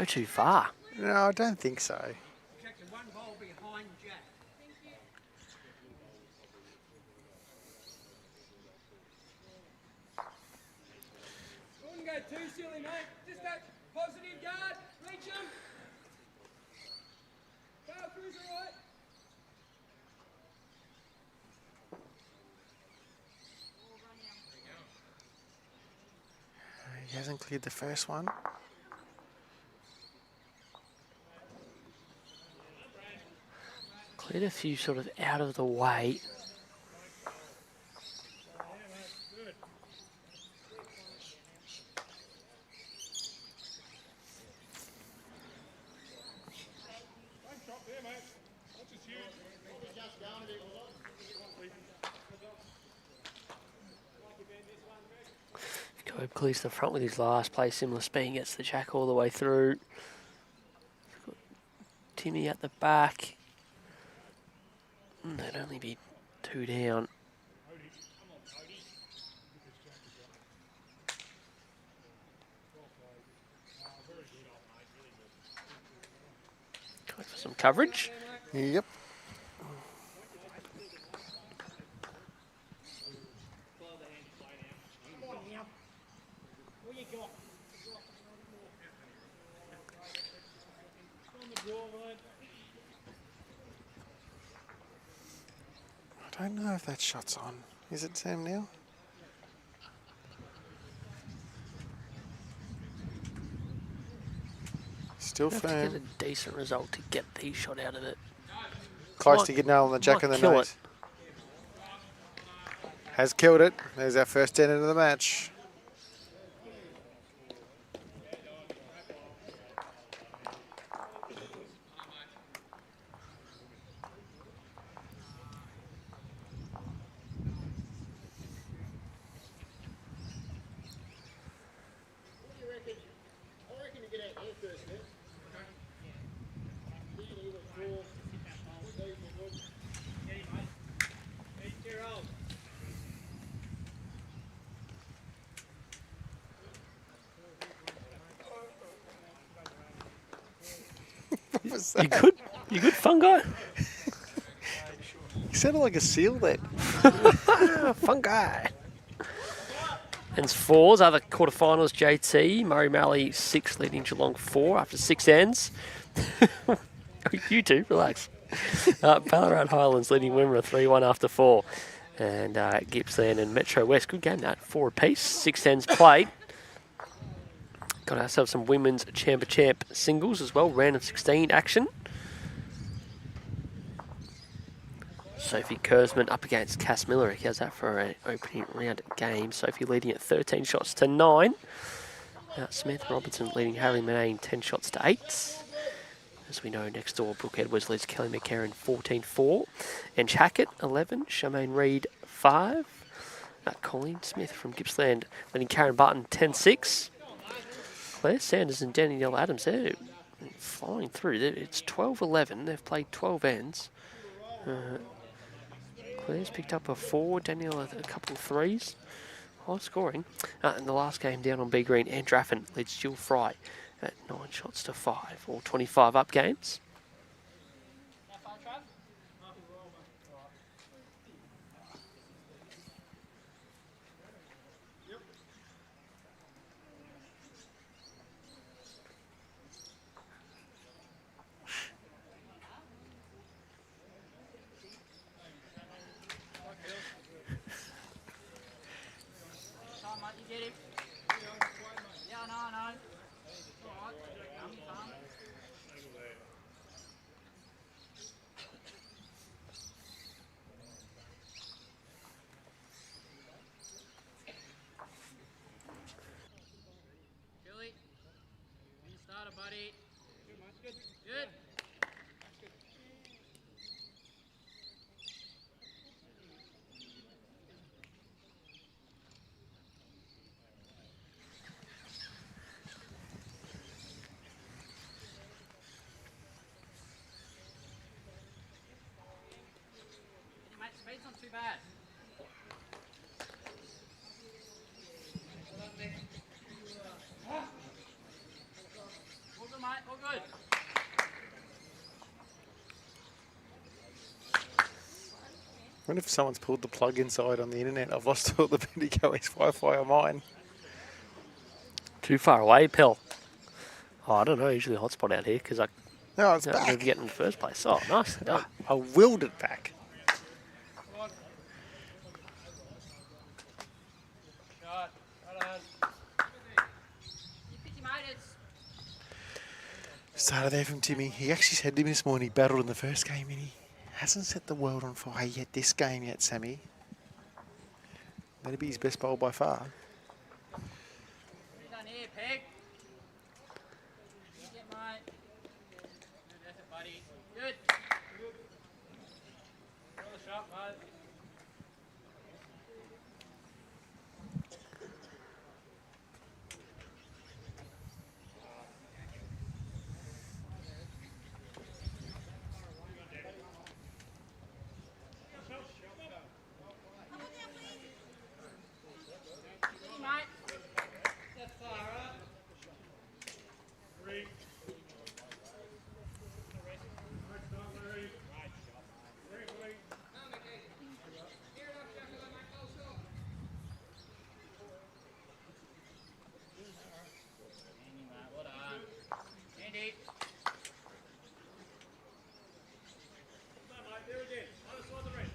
go too far. No, I don't think so. Jackson, one ball behind Jack. Wouldn't go too silly, mate. Just that positive guard. Reach him. Power through's all right. He hasn't cleared the first one. Cleared a few sort of out of the way. Go clears the front with his last play, similar speed, gets the jack all the way through. Got Timmy at the back. There'd only be 2 down. Go for some coverage. Yep. I don't know if that shot's on. Is it, Sam, now? Still Have to firm. get a decent result to get the shot out of it. Close Might- to getting on the jack might in the kill nose. Has killed it. There's our first 10 into the match. What was You that? good? You good, fungi? You sounded like a seal then. Fungi. Ends 4s, other quarterfinals, JT, Murray Mallee 6 leading Geelong 4 after 6 ends. You two, relax. Ballarat Highlands leading Wimmera 3-1 after 4. And Gippsland and Metro West, good game that, 4 apiece, 6 ends played. Got ourselves some women's champ singles as well, round of 16 action. Sophie Kurzman up against Cass Miller. How's that for an opening round game? Sophie leading at 13 shots to 9. Smith Robertson leading Harry Manane 10 shots to 8. As we know, next door, Brooke Edwards leads Kelly McCarron 14-4. And Hackett 11, Charmaine Reid 5. Colleen Smith from Gippsland leading Karen Barton 10-6. Claire Sanders and Danielle Adams, they're flying through. It's 12-11. They've played 12 ends. Claire's picked up a 4, Danielle a couple of 3s. High scoring. In the last game down on B Green, Anne Draffin leads Jill Fry at 9 shots to 5, or 25 up games. Billy, you started, buddy. Good. Mate, speed's not too bad. Well done, mate. good. I wonder if someone's pulled the plug inside on the internet. I've lost all the Bendigo East Wi-Fi on mine. Too far away, Pell. Oh, I don't know. Usually a hotspot out here because I No, it's don't back. get in the first place. Oh, nicely done. I willed it back. Come on. Shot. Well done. You pity mate, it's Started there from Timmy. He actually said to me this morning he battled in the first game and he hasn't set the world on fire yet this game yet, Sammy. That'd be his best bowl by far. Well done here, Peg. Good, mate. Good effort, buddy. Good. Throw the shot, mate. Pity, mate. That's far up. Three. Well done. Andy. Mate, there again. Other side of the red.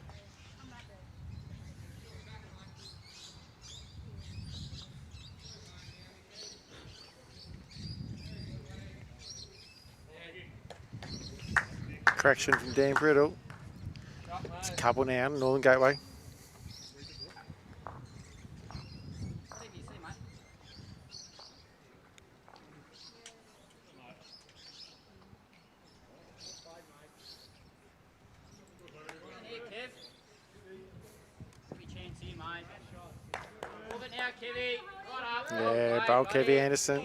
Correction from Dan Priddle. Shot, It's a mate. couple now, Northern Gateway. CBC, mate. Here, Kev. Good chance here, mate. Move it now, Kevy. Right up. Yeah, Right, bowl buddy. Kevy Anderson.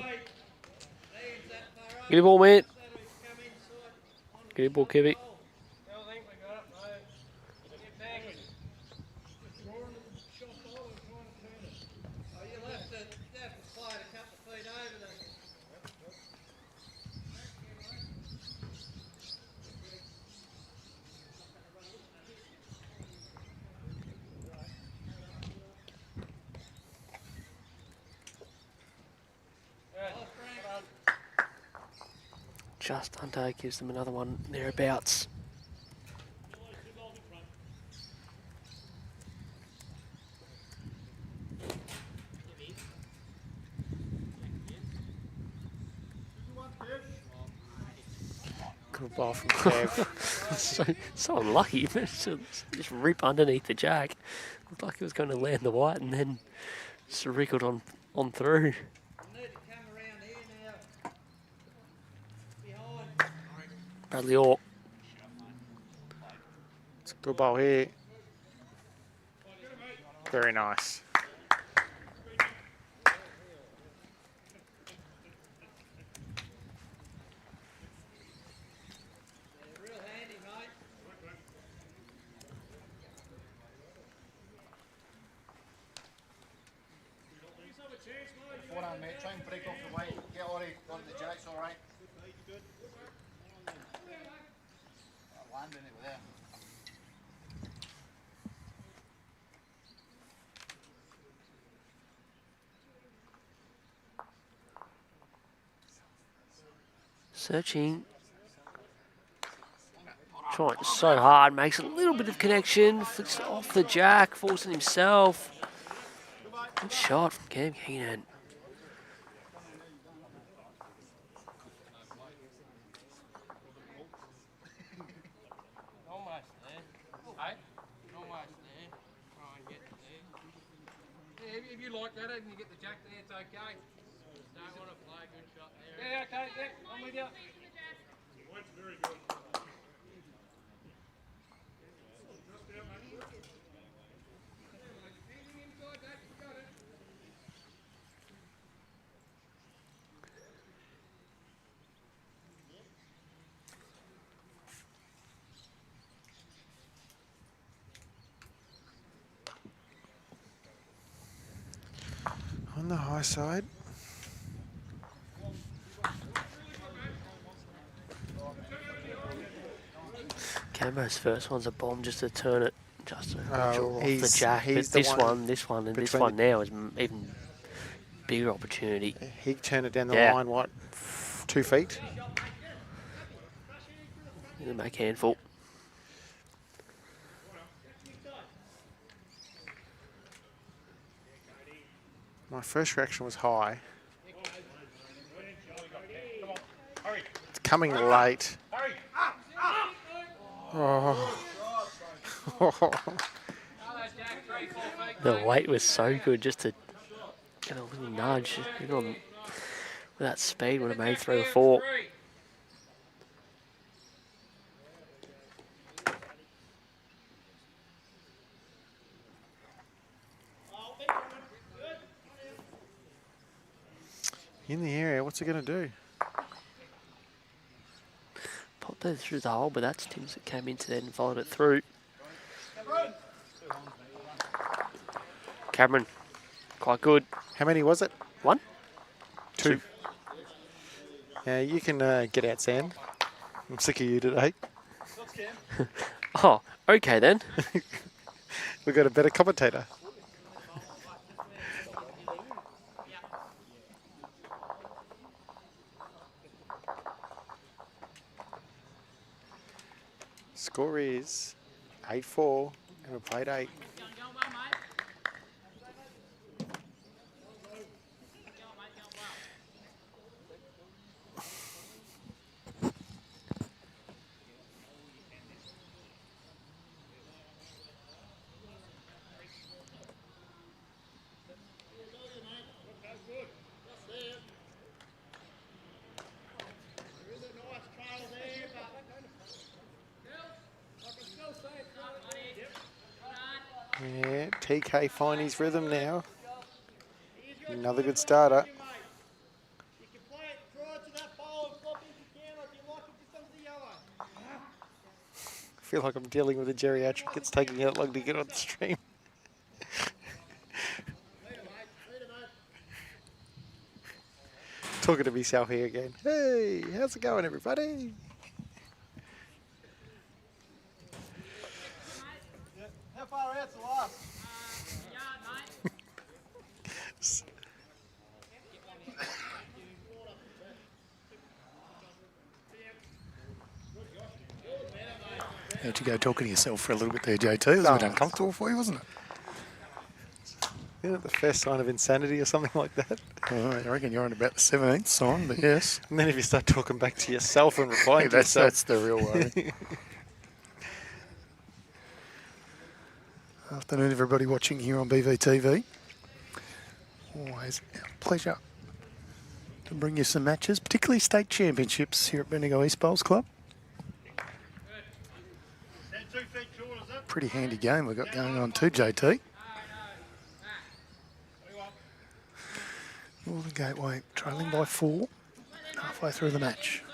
Get the ball, mate. Get the ball, Kevy. Still think we got it, mate. Get back. Oh, you left it. You have to slide a couple of feet over them. Good. Well done. Just under gives them another one thereabouts. Good ball from Kev. so unlucky. Just rip underneath the jack. Looked like it was going to land the white and then just wriggled on through. You need to come around here now. Behind. Bradley Orr. It's a good ball here. Very nice. Real handy, mate. Hold on, mate. Try and break off the white. Get Ori on the jacks, all right? Landing it with there. Searching. Trying so hard. Makes a little bit of connection. Flicks it off the jack. Forcing himself. Good shot from Cam Keenan. Almost there. Hey? Almost there. Try and get there. Yeah, if you like that and you get the jack there, it's okay. Just don't want to play a good shot there. Yeah, okay, yeah, I'm with you. White's very good. On the high side. Cambo's first one's a bomb just to turn it just Oh, off the jack. But he's the this one one, and this between one now is even bigger opportunity. He turned it down the Yeah. line, what, 2 feet? The make handful. My first reaction was high. It's coming late. Oh. The weight was so good just to get a little nudge. Even on, with that speed, would have made 3 or 4. In the area, what's he going to do? Popped that through the hole, but that's Tim's that came into there and followed it through. Cameron, quite good. How many was it? 1? 2. Yeah, you can get out, Sam. I'm sick of you today. Oh, okay then. We've got a better commentator. Score is 8-4, and we played 8. Yeah, TK find his rhythm now. Another good starter. You can play it, draw it to that ball and flop it if you can, or if you like it, just under the yellow. I feel like I'm dealing with a geriatric. It's taking out long to get on the stream. Talking to myself here again. Hey, how's it going, everybody? How far out's the last? How'd you go talking to yourself for a little bit there, JT? It was a bit uncomfortable for you, wasn't it? Isn't it the first sign of insanity or something like that? All right, I reckon you're on about the 17th sign, but yes. And then if you start talking back to yourself and replying to yourself. That's the real worry. Afternoon, everybody watching here on BVTV. Always a pleasure to bring you some matches, particularly state championships here at Bendigo East Bowls Club. Pretty handy game we've got going on too, JT. Northern Gateway trailing by 4, halfway through the match.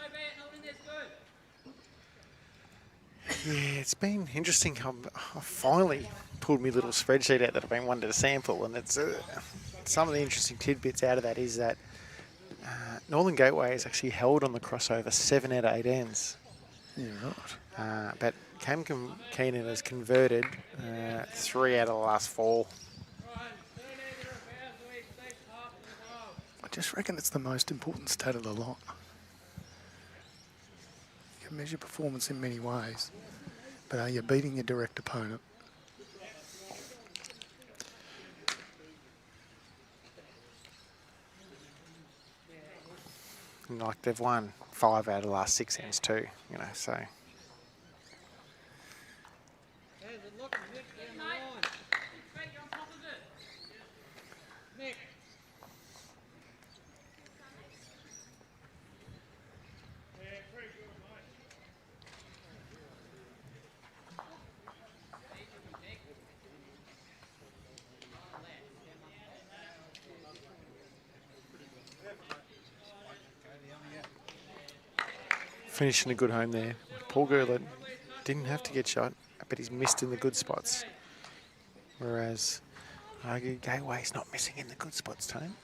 Yeah, it's been interesting. I finally pulled my little spreadsheet out that I've been wanting to sample, and it's some of the interesting tidbits out of that is that Northern Gateway has actually held on the crossover 7 out of 8 ends. Yeah, right. But Keenan has converted 3 out of the last 4. I just reckon it's the most important stat of the lot. You can measure performance in many ways, but are you beating your direct opponent? And like they've won 5 out of the last 6 ends too, you know, so. Finishing a good home there. Paul Girdler didn't have to get shot, but he's missed in the good spots. Whereas Gateway's not missing in the good spots, Tone.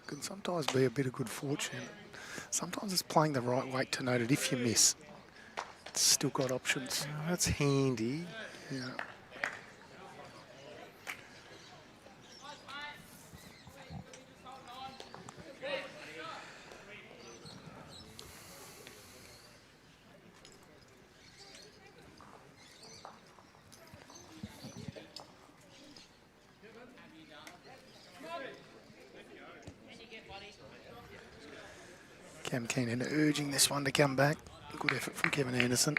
can sometimes be a bit of good fortune. Sometimes it's playing the right weight to note it if you miss. It's still got options. Oh, that's handy. Yeah. Cam Keenan urging this one to come back. Good effort from Kevin Anderson.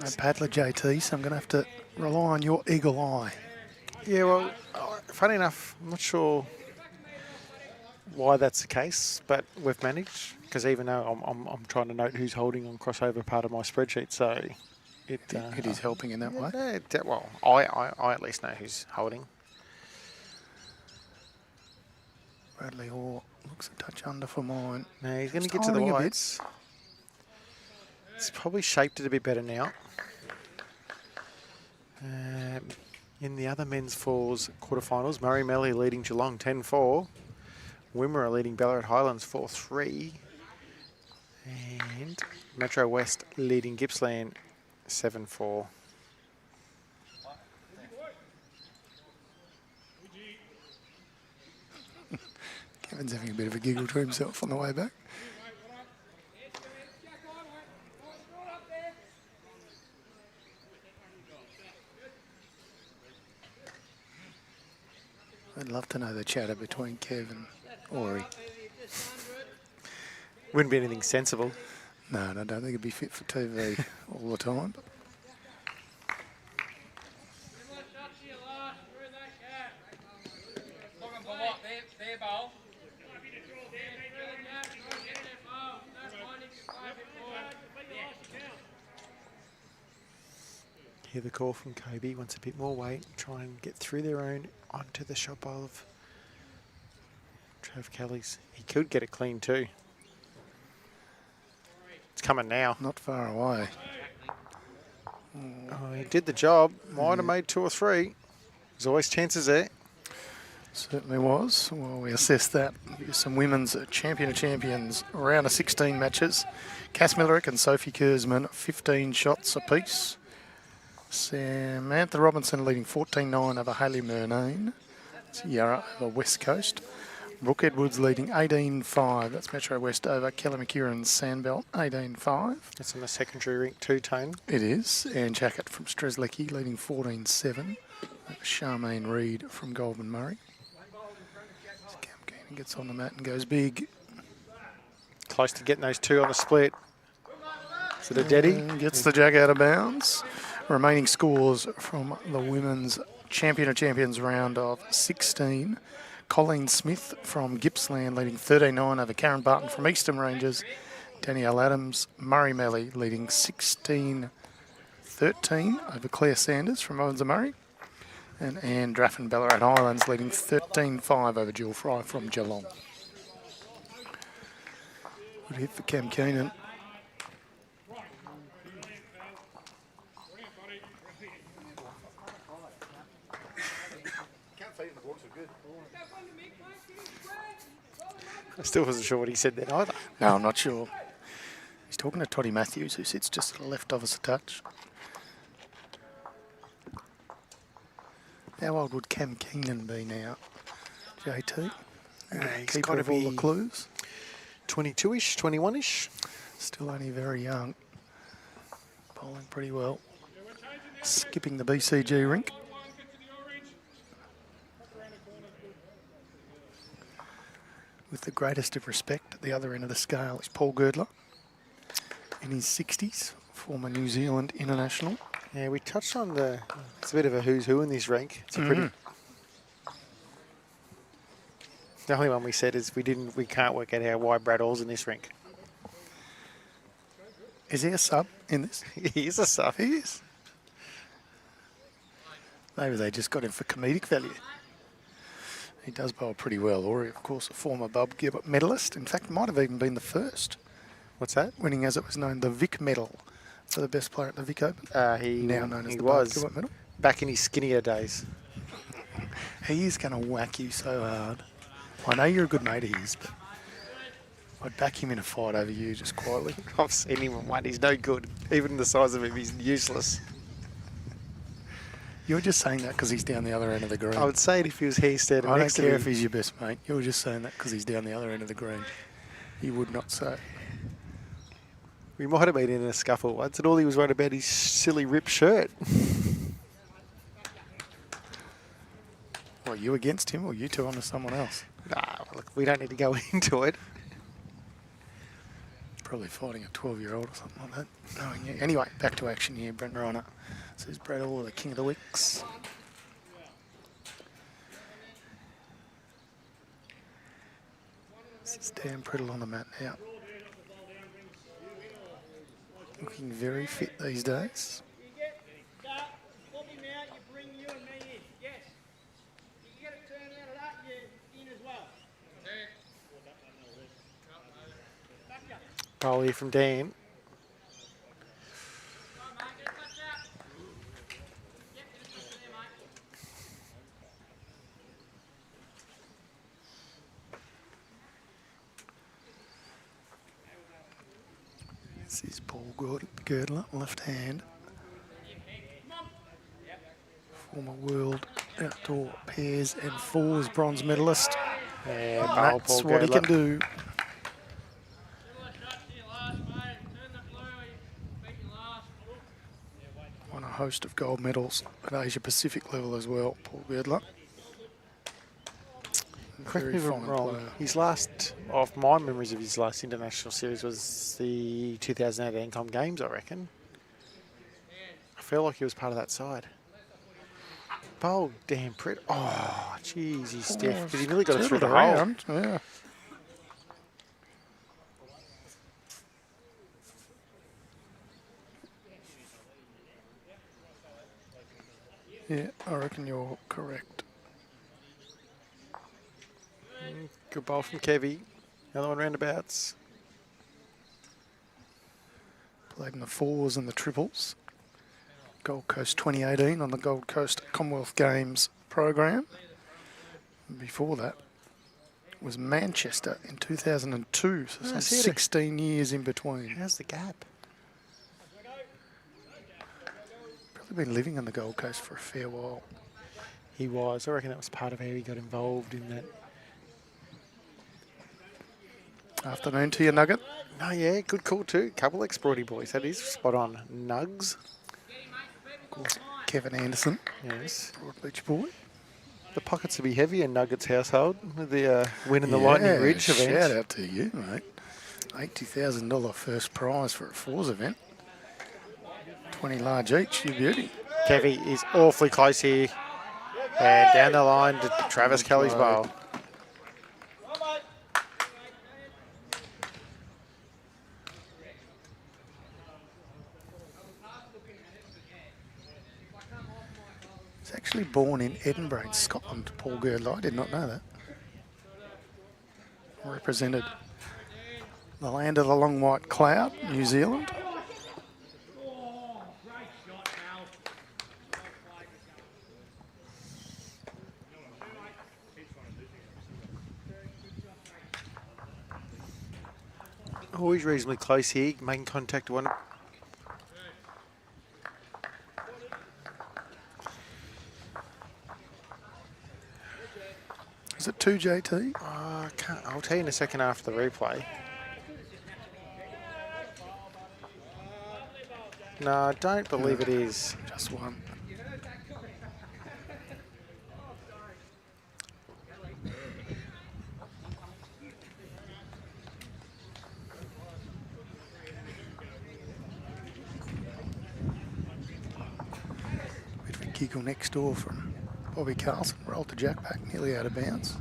No paddler, JT, so I'm going to have to rely on your eagle eye. Yeah, well, funny enough, I'm not sure why that's the case, but we've managed, because even though I'm trying to note who's holding on crossover part of my spreadsheet, so It is helping in that way. Well, I at least know who's holding. Bradley Hoare looks a touch under for mine. No, he's going to Just get to the holding a bit. whites. It's probably shaped it a bit better now. In the other men's fours quarterfinals, Murray Melly leading Geelong 10-4. Wimmera leading Ballarat Highlands 4-3. And Metro West leading Gippsland 7-4. Kevin's having a bit of a giggle to himself on the way back. I'd love to know the chatter between Kev and Ori. Wouldn't be anything sensible. No, I don't think it'd be fit for TV all the time. Looking for what? Their bowl. Hear the call from Kobe, wants a bit more weight, try and get through their own onto the shot bowl of Trav Kelly's. He could get it clean too. It's coming now. Not far away. Oh, he did the job. Might have made 2 or 3. There's always chances there. Certainly was. Well, we assessed that. Here's some women's champion of champions round of 16 matches. Cass Millerick and Sophie Kurzman, 15 shots apiece. Samantha Robinson leading 14-9 over Hayley Murnane. It's Yarra over West Coast. Brooke Edwards leading 18-5. That's Metro West over Kelly McEwen's Sandbelt, 18-5. That's in the secondary rink two-tone. It is. Anne Jackett from Strzelecki leading 14-7. Charmaine Reid from Goldman Murray. Cam Keenan gets on the mat and goes big. Close to getting those 2 on the split. Is it a deady? Gets the jack out of bounds. Remaining scores from the women's champion of champions round of 16. Colleen Smith from Gippsland leading 13-9 over Karen Barton from Eastern Rangers. Danielle Adams, Murray Melly leading 16-13 over Claire Sanders from Owens and Murray. And Anne Draffen Ballarat Highlands leading 13-5 over Jill Fry from Geelong. Good hit for Cam Keenan. I still wasn't sure what he said then either. No, I'm not sure. He's talking to Toddy Matthews, who sits just to the left of us a touch. How old would Cam Keenan be now, JT? He's Keeper got to of all be the clues. 22-ish, 21-ish. Still only very young. Bowling pretty well. Skipping the BCG rink. With the greatest of respect, at the other end of the scale is Paul Girdler. In his 60s, former New Zealand international. Yeah, we touched on it's a bit of a who's who in this rank. It's a pretty... The only one we said is we can't work out why Brad Hall's in this rank. Is he a sub in this? He is a sub. He is. Maybe they just got him for comedic value. He does bowl pretty well. Or, of course, a former Bob Gilbert medalist. In fact, might have even been the first What's that? Winning, as it was known, the Vic Medal for the best player at the Vic Open. He Now known as he the was Barker Medal. back in his skinnier days. He is going to whack you so hard. I know you're a good mate of his, but I'd back him in a fight over you just quietly. I've seen him in one. He's no good. Even the size of him, he's useless. You're just saying that because he's down the other end of the green. I would say it if he was here standing I don't next to care me. if he's your best mate. You're just saying that because he's down the other end of the green. You would not say. We might have been in a scuffle once, and all he was worried about his silly ripped shirt. Well, you against him or you two onto someone else? Nah, look, we don't need to go into it. Probably fighting a 12-year-old or something like that. Knowing you. Anyway, back to action here. Brent Reiner. This is BVTV, the king of the wicks. This is Dan PRIDDLE on the mat now. Looking very fit these days. You get that, flop him out, you bring you and me in. Yes. You get a turn out of that, you're in as well. Back up. Roll here from Dan. This is Paul Girdler, left hand. Former world outdoor pairs and fours bronze medalist. And That's what he can do. Won a host of gold medals at Asia Pacific level as well, Paul Girdler. Correct me Very if I'm fine wrong. player. His last, of my memories of his last international series was the 2018 Com Games, I reckon. I feel like he was part of that side. Bold, damn Pritt. Oh, jeez, he's stiff. Because he nearly got it through the hole. around. Yeah. Yeah, I reckon you're correct. Good bowl from Kevy. Another one roundabouts. Played in the fours and the triples. Gold Coast 2018 on the Gold Coast Commonwealth Games program. And before that was Manchester in 2002, so some 16 years in between. How's the gap? Probably been living on the Gold Coast for a fair while. He was. I reckon that was part of how he got involved in that. Afternoon to you, Nugget. No, yeah, good call too. Couple exporty boys. That is spot on. Nugs. Of course, Kevin Anderson, Yes. Broadbeach boy. The pockets will be heavy in Nuggets household with the win in the Lightning Ridge event. Shout out to you, mate. $80,000 first prize for a fours event. 20 large each, you beauty. Kevy is awfully close here. And down the line to Travis Kelly's bowl. He's actually born in Edinburgh, in Scotland, Paul Girdler. I did not know that. Represented the land of the long white cloud, New Zealand. Always reasonably close here, making contact one. Is it 2 JT? I'll tell you in a second after the replay. No, I don't believe it is. Just one. Bit of a giggle next door from Bobby Carlson. Rolled the jack back, nearly out of bounds.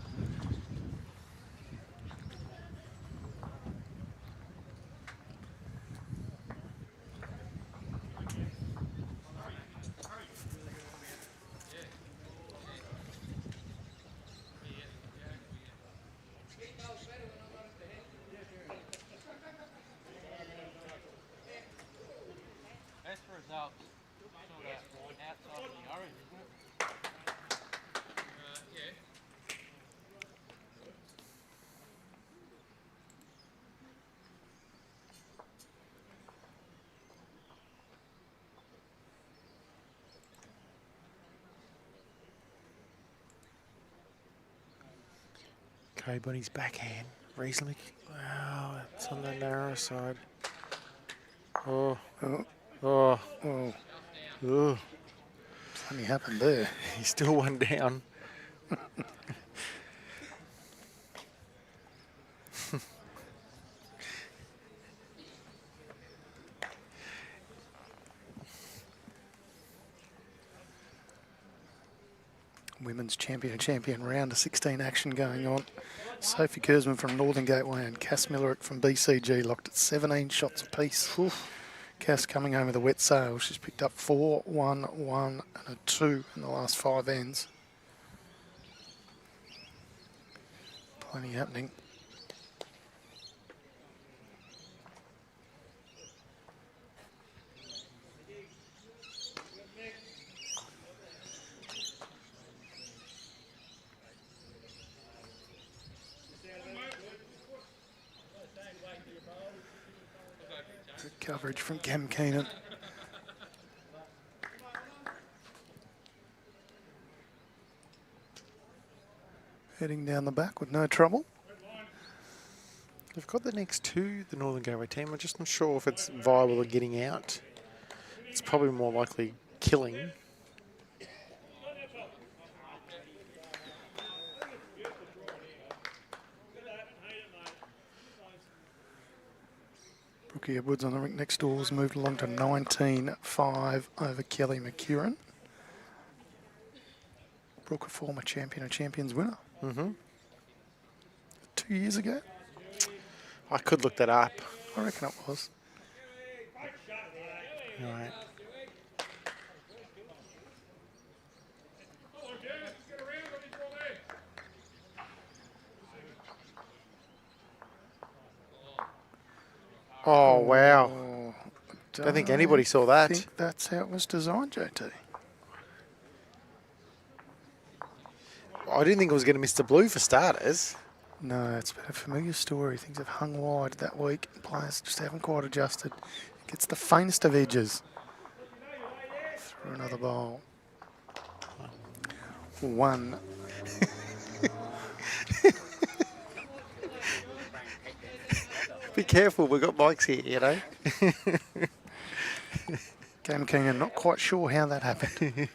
Well, sort of outside of the orange, isn't it? Yeah. Okay, Bunny's backhand. Reasonably. Wow, it's on the narrow side. Oh, Oh, oh, oh, oh. something happened there. He's still one down. Women's champion round of 16 action going on. Sophie Kurzman from Northern Gateway and Cass Millerick from BCG locked at 17 shots apiece. Cass coming home with a wet sail. She's picked up 4, 1, 1 and a 2 in the last 5 ends. Plenty happening. Good coverage from Cam Keenan. Heading down the back with no trouble. They've got the next two, the Northern Gateway team. I'm just not sure if it's viable of getting out. It's probably more likely killing. Brookie Edwards on the rink next door has moved along to 19-5 over Kelly McEwen. Brooke, a former champion and champions winner. 2 years ago. I could look that up. I reckon it was. All right. Oh, wow. Oh, Don't think anybody saw that. I think that's how it was designed, JT. I didn't think it was going to miss the blue for starters. No, it's been a familiar story. Things have hung wide that week. Players just haven't quite adjusted. It gets the faintest of edges. Through another bowl. 1. Be careful, we've got mics here, you know. Cam Keenan, not quite sure how that happened.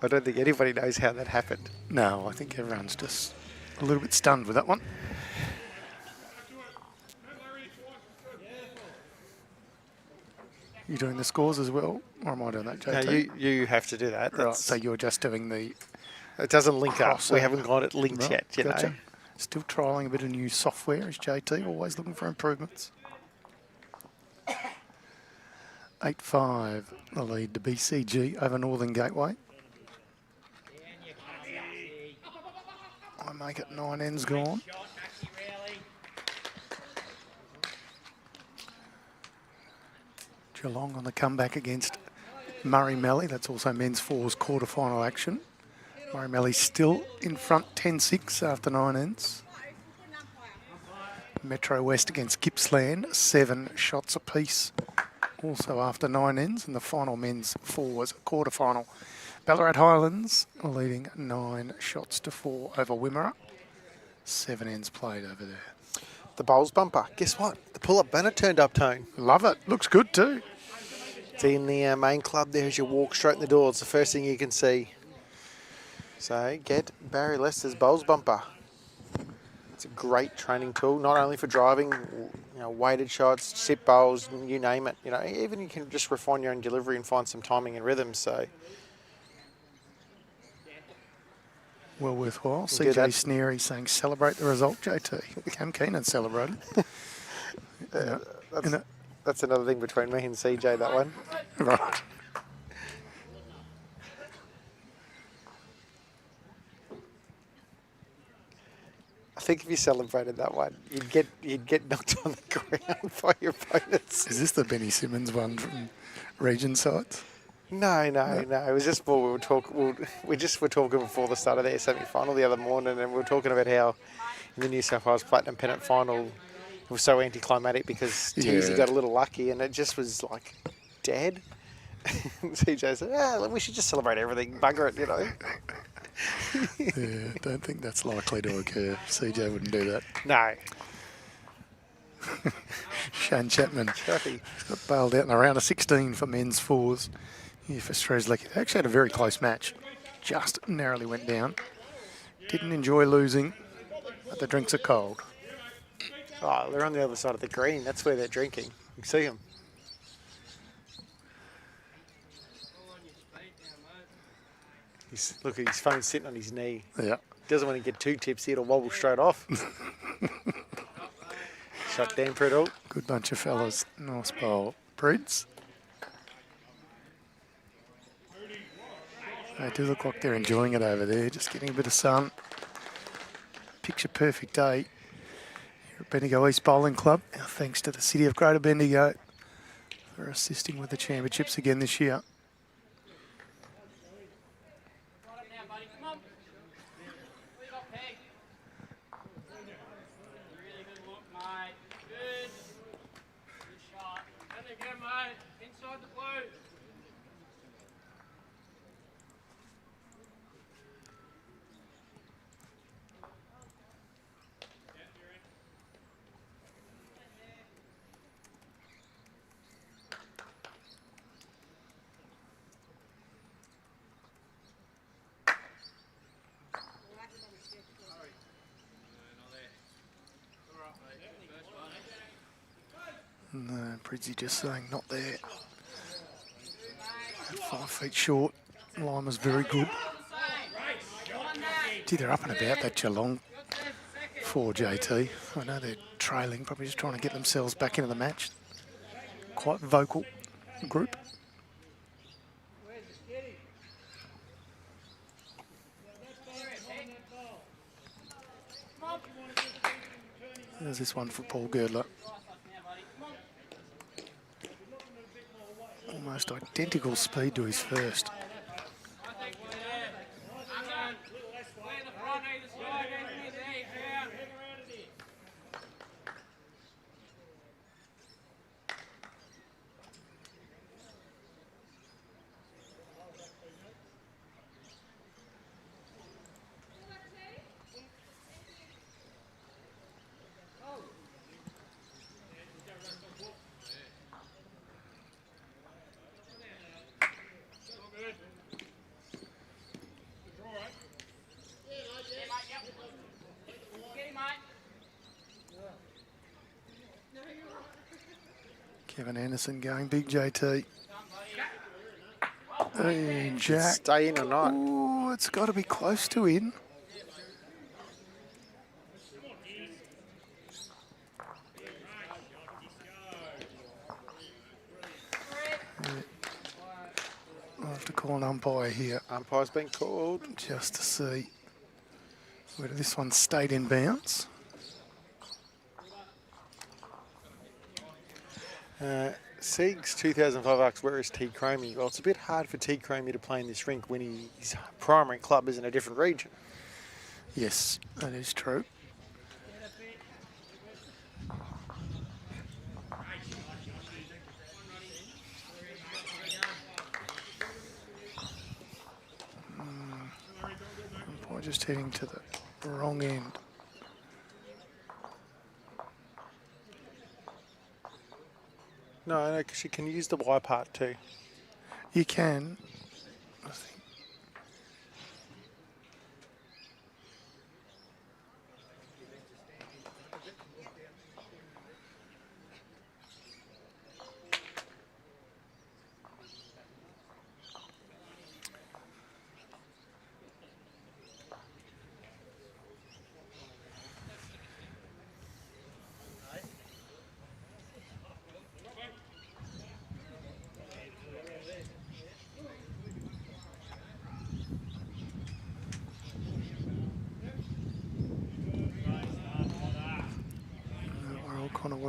I don't think anybody knows how that happened. No, I think everyone's just a little bit stunned with that one. You doing the scores as well, or am I doing that, No, JT? you have to do that. Right, That's, so you're just doing the it doesn't link up. crossover. We haven't got it linked Right, yet, you gotcha. know. Still trialling a bit of new software, is JT, always looking for improvements. 8-5, the lead to BCG over Northern Gateway. I make it 9 ends gone. Geelong on the comeback against Murray Melly. That's also men's fours quarter-final action. Murray Melly still in front 10-6 after 9 ends. Metro West against Gippsland, 7 shots apiece. Also after 9 ends, and the final men's fours quarter-final. Ballarat Highlands leading 9 shots to 4 over Wimmera. 7 ends played over there. The bowls bumper. Guess what? The pull-up banner turned up, Tone. Love it. Looks good too. It's in the main club there as you walk straight in the door. It's the first thing you can see. So get Barry Lester's bowls bumper. It's a great training tool, not only for driving, you know, weighted shots, sit bowls, you name it. You know, even you can just refine your own delivery and find some timing and rhythm. So Well worthwhile. do CJ that. Sneary saying celebrate the result, JT. Cam Keenan celebrated. that's another thing between me and CJ, that one. Right. I think if you celebrated that one, you'd get knocked on the ground by your opponents. Is this the Benny Simmons one from Region Sides? No. It was just more we just were talking before the start of their semi-final the other morning, and we were talking about how in the New South Wales Platinum Pennant final it was so anticlimactic because Teasy got a little lucky, and it just was like dead. CJ said, we should just celebrate everything, bugger it, you know. Yeah, don't think that's likely to occur. CJ wouldn't do that. No. Shane Chapman Chappy. got bailed out in the round of 16 for men's fours here for Strzelecki. They actually had a very close match. Just narrowly went down. Didn't enjoy losing, but the drinks are cold. Oh, they're on the other side of the green. That's where they're drinking. You can see them. Look at his phone sitting on his knee. Yeah. Doesn't want to get too tipsy. It'll wobble straight off. Shut down, PRIDDLE. Good bunch of fellas. Nice bowl. Prids. They do look like they're enjoying it over there, just getting a bit of sun. Picture perfect day here at Bendigo East Bowling Club. Our thanks to the City of Greater Bendigo for assisting with the championships again this year. Inside the blue. No, Pridsy just saying not there. 5 feet short. Line was very good. Gee, they're up and about that Geelong for JT. I know they're trailing, probably just trying to get themselves back into the match. Quite vocal group. There's this one for Paul Girdler. Almost identical speed to his first. Kevin Anderson going big, JT. Hey, Jack. Stay in or not? Oh, it's got to be close to in. I'll have to call an umpire here Umpire's been called. just to see whether this one stayed in bounds. Sieg's 2005 asks, where is T CROMIE? Well, it's a bit hard for T CROMIE to play in this rink when his primary club is in a different region. Yes, that is true. Umpire just heading to the wrong end. No, because you can use the Y part too. You can. I think.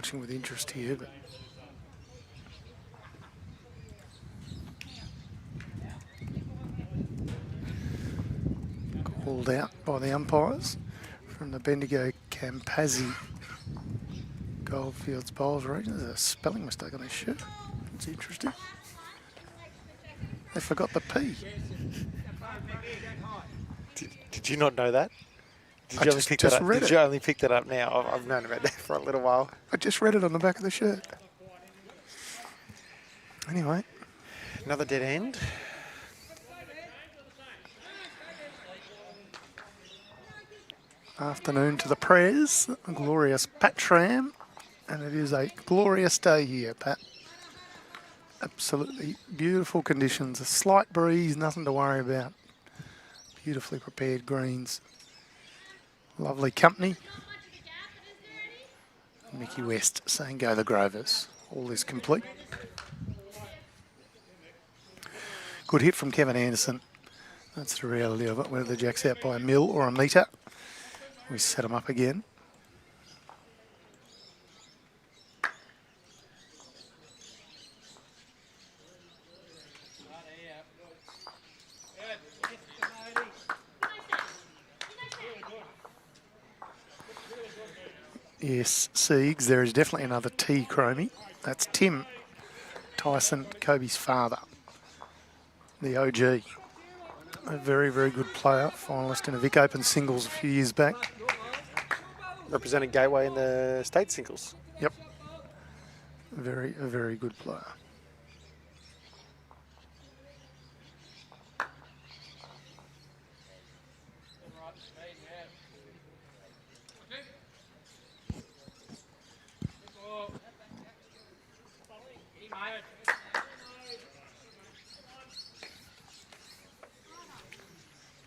watching with interest here, but called out by the umpires from the Bendigo Campaspe Goldfields Bowls region. There's a spelling mistake on this shirt. It's interesting. They forgot the P. Did you not know that? Did I you just pick that up? read Did it. you only pick that up now? I've known about that for a little while. I just read it on the back of the shirt. Anyway, Another dead end. afternoon to the prayers. A glorious Patram. And it is a glorious day here, Pat. Absolutely beautiful conditions. A slight breeze, nothing to worry about. Beautifully prepared greens. Lovely company. Mickey West saying go the Grovers. All is complete. Good hit from Kevin Anderson. That's the reality of it. Whether the jack's out by a mil or a metre, we set them up again. Yes, Siegs, there is definitely another T, Chromie. That's Tim Tyson, Kobe's father, the OG. A very, very good player, finalist in a Vic Open singles a few years back. Represented Gateway in the state singles. Yep. A very good player.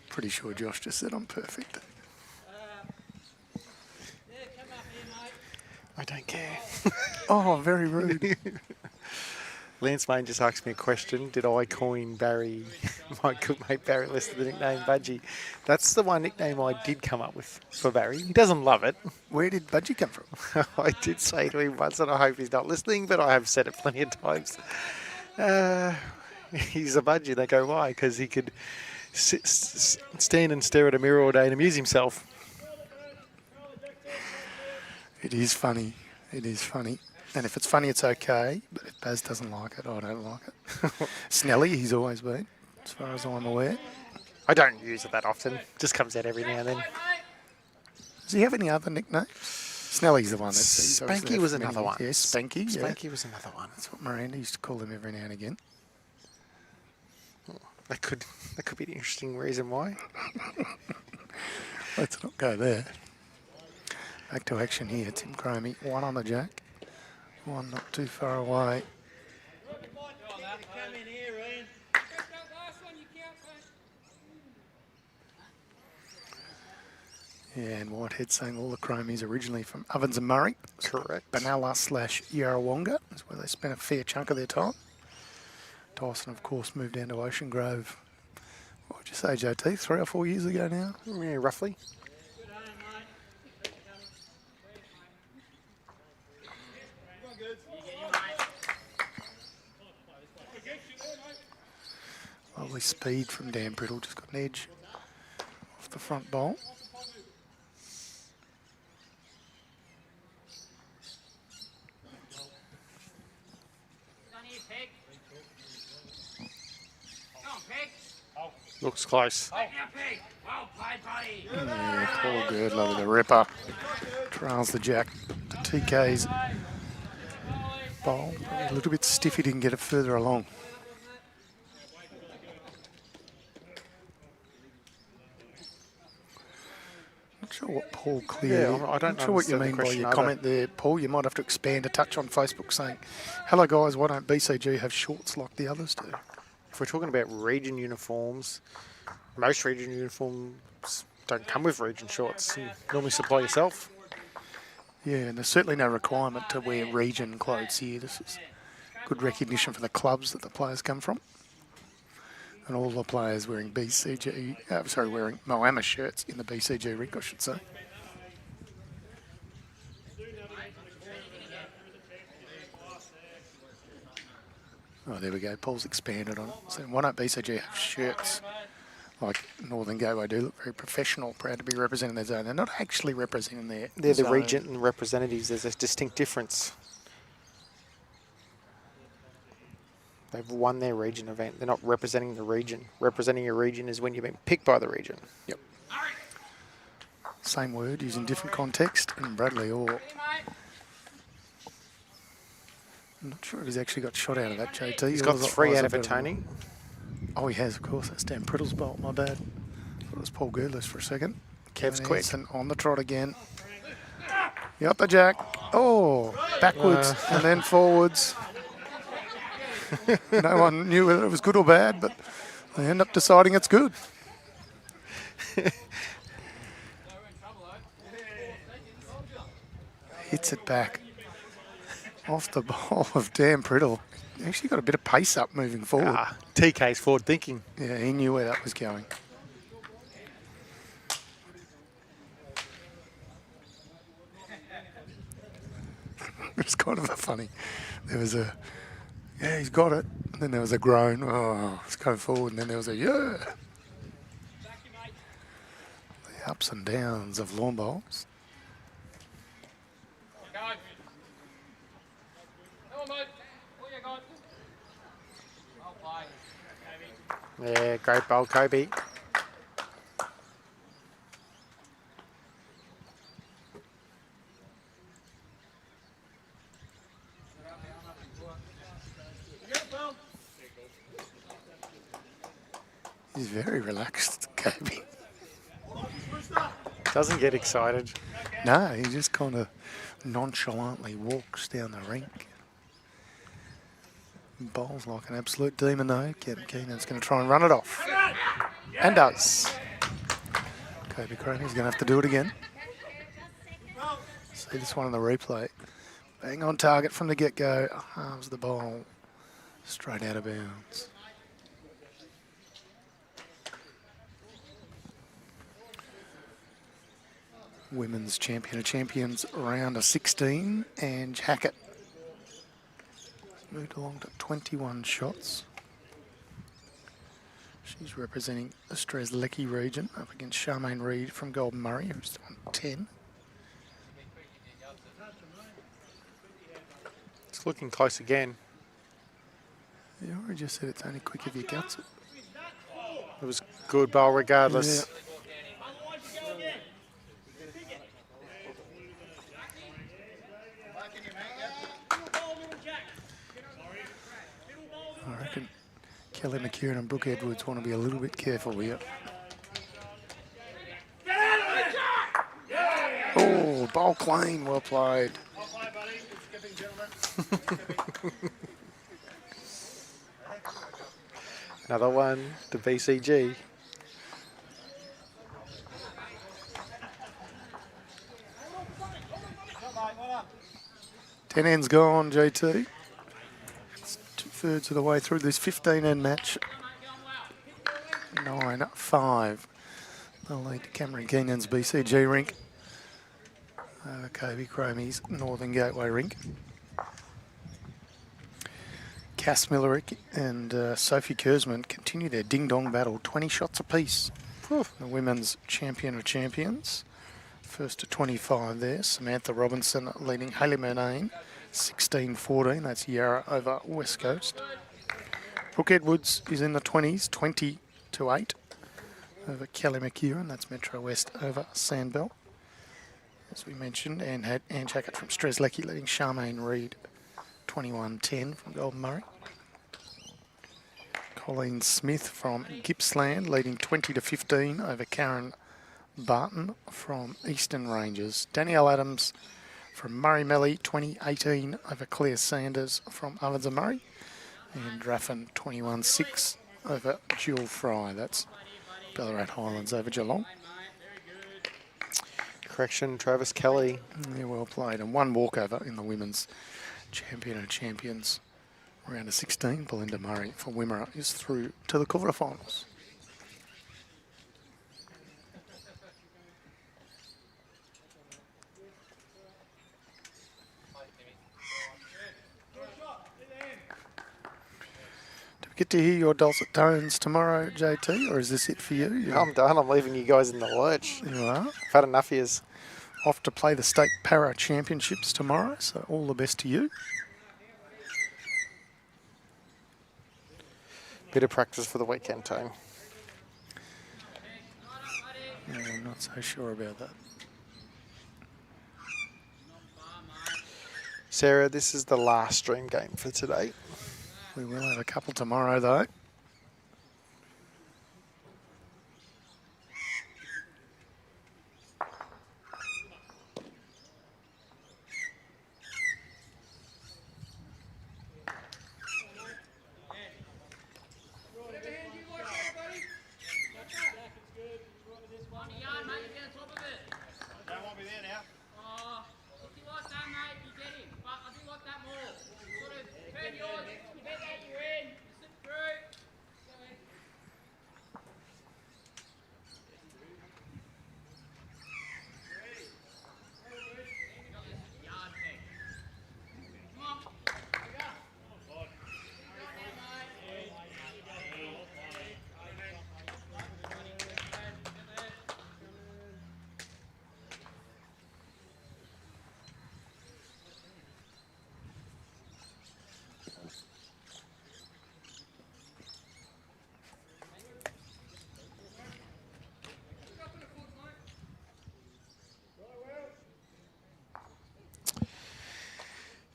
Pretty sure Josh just said I'm perfect. I don't care. Oh, very rude. Lance Main just asked me a question. Did I coin Barry, my good mate Barry Lester, the nickname Budgie? That's the one nickname I did come up with for Barry. He doesn't love it. Where did Budgie come from? I did say to him once, and I hope he's not listening, but I have said it plenty of times. He's a budgie. They go, why? Because he could stand and stare at a mirror all day and amuse himself. It is funny. It is funny. And if it's funny, it's okay. But if Baz doesn't like it, I don't like it. Snelly, he's always been, as far as I'm aware. I don't use it that often. Just comes out every now and then. Does he have any other nicknames? Snelly's the one that's... Spanky was another one. Yes, Spanky. Yeah. Spanky was another one. That's what Miranda used to call him every now and again. That could be an interesting reason why. Let's not go there. Back to action here. Tim Chromie, one on the jack. One not too far away. Yeah, and Whitehead saying all the Chromies originally from Ovens and Murray. Correct. Benalla/Yarrawonga is where they spent a fair chunk of their time. Tyson, of course, moved down to Ocean Grove. What would you say, JT? 3 or 4 years ago now? Yeah, roughly. Lovely speed from Dan Priddle. Just got an edge off the front bowl. Looks close. Yeah, poor Girdler with the ripper. Trails the jack to TK's bowl. Probably a little bit stiff, he didn't get it further along. Not sure what Paul cleared. Yeah, I don't Not sure what you understand the mean by question your either. comment there, Paul. You might have to expand a touch on Facebook saying, hello guys, why don't BCG have shorts like the others do? If we're talking about region uniforms, most region uniforms don't come with region shorts. You normally supply yourself. Yeah, and there's certainly no requirement to wear region clothes here. This is good recognition for the clubs that the players come from. And all the players wearing wearing Moama shirts in the BCG rink, I should say. Oh, there we go. Paul's expanded on it. So why don't BCG have shirts like Northern Gateway do? Look very professional, proud to be representing their zone. They're not actually representing their They're the zone. region representatives. There's a distinct difference. They've won their region event. They're not representing the region. Representing your region is when you've been picked by the region. Yep. Same word, using different context. And Bradley Orr. I'm not sure if he's actually got shot out of that, JT. He's got 3 out of it, Tony. Oh, he has, of course. That's Dan PRIDDLE's bolt, my bad. Thought it was Paul GIRDLER's for a second. Kev's quick. On the trot again. Yep, the jack. Oh, backwards and then forwards. No one knew whether it was good or bad, but they end up deciding it's good. Hits it back. Off the ball of Dan PRIDDLE. Actually got a bit of pace up moving forward. TK's forward thinking. Yeah, he knew where that was going. It's kind of a funny. There was a, yeah, he's got it. And then there was a groan. Oh, it's going forward. And then there was a, yeah. The ups and downs of lawn bowls. Yeah, great bowl, Kobe. He's very relaxed, Kobe. Doesn't get excited. No, he just kind of nonchalantly walks down the rink. Bowls like an absolute demon though. Keenan's going to try and run it off. And does. Kobe CROMIE's going to have to do it again. See this one on the replay. Bang on target from the get-go. Arms the bowl. Straight out of bounds. Women's Champion of Champions round of 16, and Hackett moved along to 21 shots. She's representing the Strzelecki region up against Charmaine Reid from Golden Murray, who's on 10. It's looking close again. You already just said it's only quick if you guts it. It was good bowl regardless. Yeah. I reckon Kelly McKeown and Brooke Edwards want to be a little bit careful here. Oh, bowl clean, well played. Another one to BCG. Ten ends gone, JT. It's 2/3 of the way through this 15-end match. 9-5. They'll lead to Cameron Keenan's BCG rink. Kobe CROMIE's Northern Gateway rink. Cass Millerick and Sophie Kurzman continue their ding-dong battle, 20 shots apiece. The Women's Champion of Champions. First to 25 there. Samantha Robinson leading Hayley Murnane, 16-14. That's Yarra over West Coast. Brooke Edwards is in the 20s, 20-8 over Kelly McKeown. That's Metro West over Sandbell, as we mentioned. And had Anne Hackett from Strzelecki leading Charmaine Reid, 21-10 from Golden Murray. Colleen Smith from Gippsland leading 20-15 over Karen Barton from Eastern Ranges. Danielle Adams from Murray Melly, 20-18 over Claire Sanders from Ovens and Murray. And Raffin, 21-6 over Jill Fry. That's Ballarat Highlands over Geelong. Correction, Travis Kelly. Yeah, well played. And one walkover in the Women's Champion of Champions round of 16. Belinda Murray for Wimmera is through to the quarterfinals. get to hear your dulcet tones tomorrow, JT, or is this it for you? You're I'm done. I'm leaving you guys in the lurch. You are I've had enough years. off to play the State Para Championships tomorrow, so all the best to you. Bit of practice for the weekend, Tone. Yeah, I'm not so sure about that. Sarah, this is the last stream game for today. We will have a couple tomorrow, though. Don't want me there now. If you like that, mate, you get him. But I do like that more. Sort of turn yours, you bet that you're in, you slip through. Yard pick. Come on.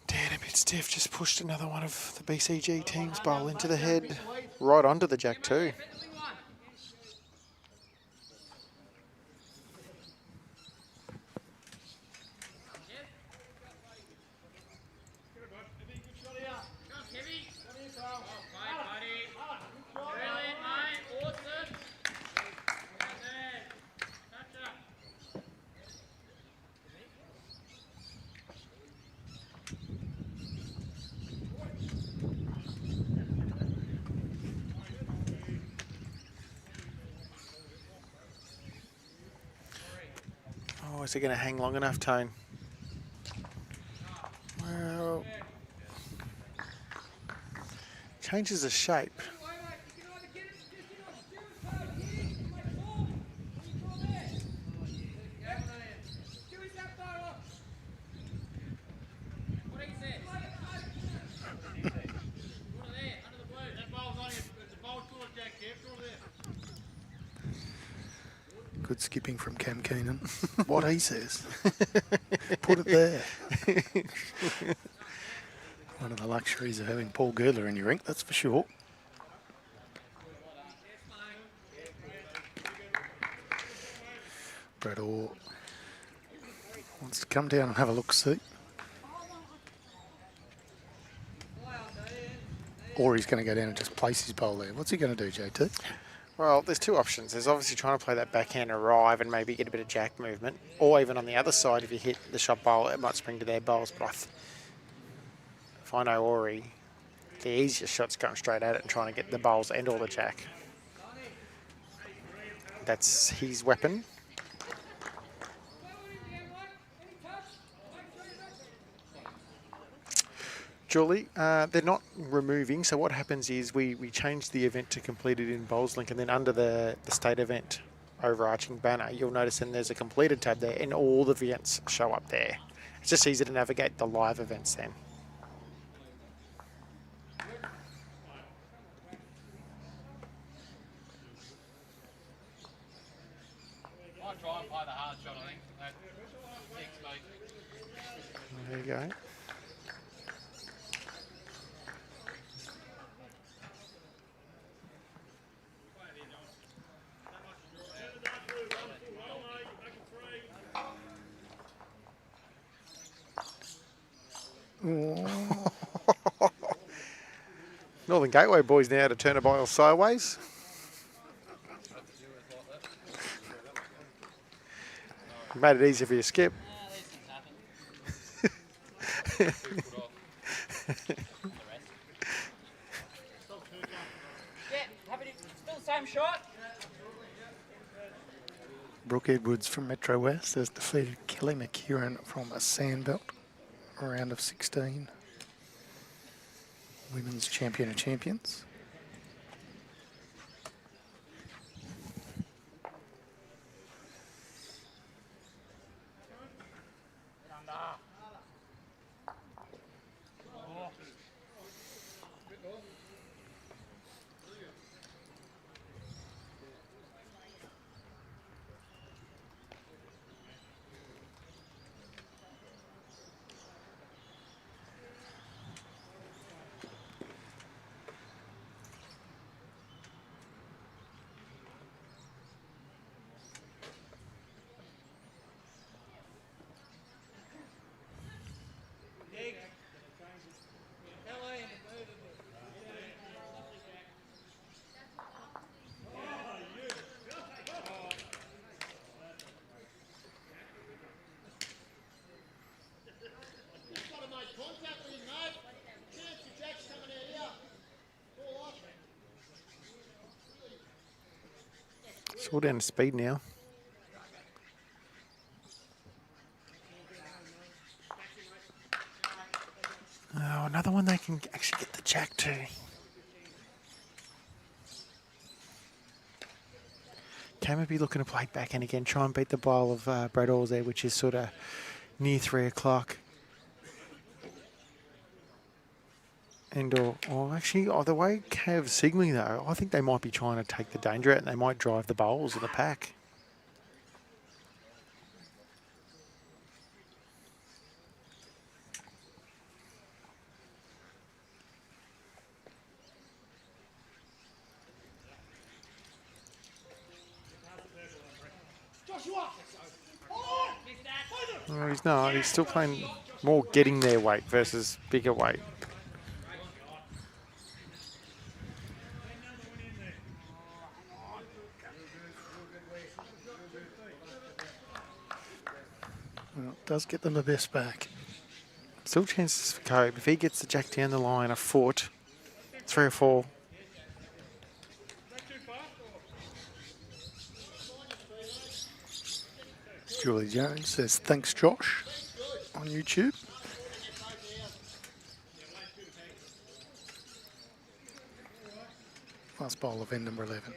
Dan a bit stiff. Just pushed another one of the BCG team's bowl into the head. Right onto the jack too. Oh, is it going to hang long enough, Tone? Well, changes the shape. Good skipping from Cam Keenan. What he says. Put it there. One of the luxuries of having Paul Girdler in your rink, that's for sure. Brad Orr wants to come down and have a look-see. Or he's going to go down and just place his bowl there. What's he going to do, JT? Well, there's two options. There's obviously trying to play that backhand arrive and maybe get a bit of jack movement. Or even on the other side, if you hit the shot bowl, it might spring to their bowls. But if I know Ori, the easiest shot's going straight at it and trying to get the bowls and all the jack. That's his weapon. Julie, they're not removing, so what happens is we change the event to completed in Bowls Link, and then under the state event overarching banner, you'll notice then there's a completed tab there, and all the events show up there. It's just easy to navigate the live events then. Might try and play the hard shot, I think. That 6 feet. There you go. Northern Gateway boys now to turn a ball sideways. Made it easy for you, Skip. Yeah, happy to still the same shot. Brooke Edwards from Metro West has defeated Kelly McKieran from a Sandbelt, round of 16. Women's champion of champions. It's all down to speed now. Oh, another one they can actually get the jack to. Campaspe looking to play backhand again, try and beat the bowl of BVTV there, which is sort of near 3 o'clock. Actually, the way Cav's signalling though, I think they might be trying to take the danger out and they might drive the bowls of the pack. No, he's not. He's still playing more getting their weight versus bigger weight. Well, it does get them the best back. Still chances for Cope. If he gets the jack down the line a foot, 3 or 4. Julie Jones says, thanks, Josh, on YouTube. Last bowl of end number 11.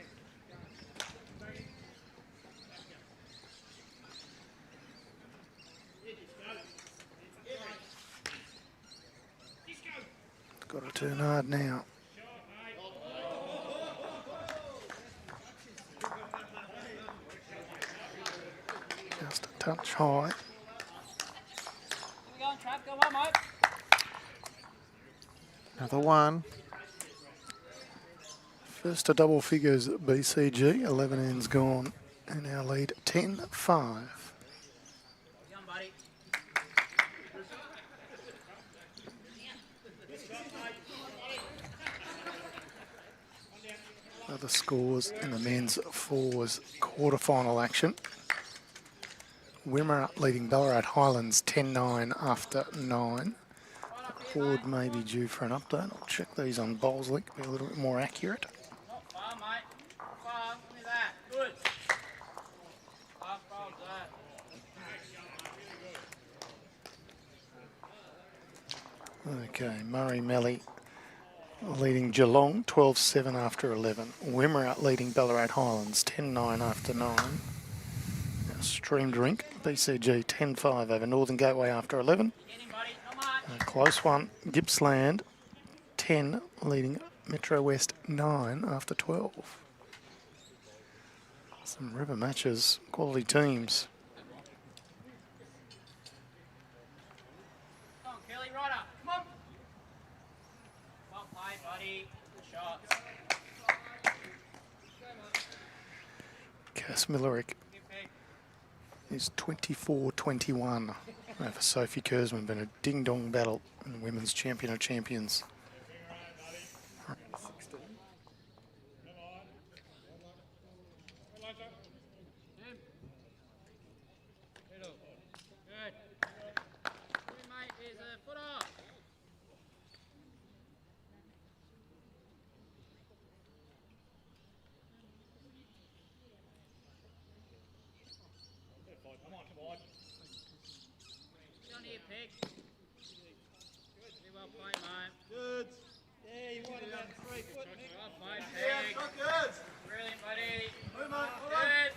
Got to turn hard now. Just a touch high. Go on, Trav. Go on, mate. Another one. First to double figures, BCG, 11 ends gone, and our lead 10-5. Go on, buddy. Other scores in the men's fours quarter-final action. Wimmera leading Ballarat Highlands 10-9 after 9. Board may be due for an update. I'll check these on Bowls Link, be a little bit more accurate. Not far, mate. Not far. Give me that. Good. Last bowl's that. Okay, Murray Melly leading Geelong 12-7 after 11. Wimmera leading Ballarat Highlands 10-9 after 9. Now streamed rink, BCG 10-5 over Northern Gateway after 11. Get him, buddy. Come on. A close one, Gippsland 10 leading Metro West 9 after 12. Some river matches, quality teams. Come on, Kelly. Right up. Come on. Well played, buddy. Good shots. Cass Millerick is 24-21 over Sophie Kurzman. Been a ding-dong battle in the Women's Champion of Champions. Good. Good, mate. There's a foot off. Get on here, Peg. Really well played, mate. Good. Yeah, you wanted that 3 foot, Nick. Well played, Peg. Good. Brilliant, buddy. Move on. Good.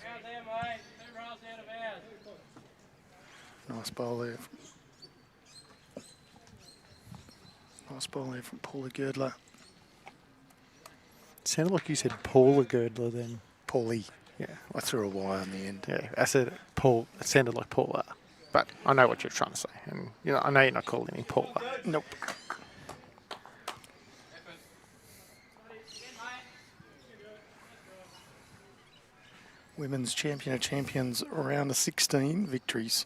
Out there, mate. 2 rolls out of ours. Nice bowl there. Nice bowl there from Paula Girdler. Sounded like you said Paula Girdler then. Paulie. Yeah. I threw a Y on the end. Yeah, I said Paul. It sounded like Paula. But I know what you're trying to say. And, you know, I know you're not calling me Paula. Nope. Women's Champion of Champions round of 16 victories.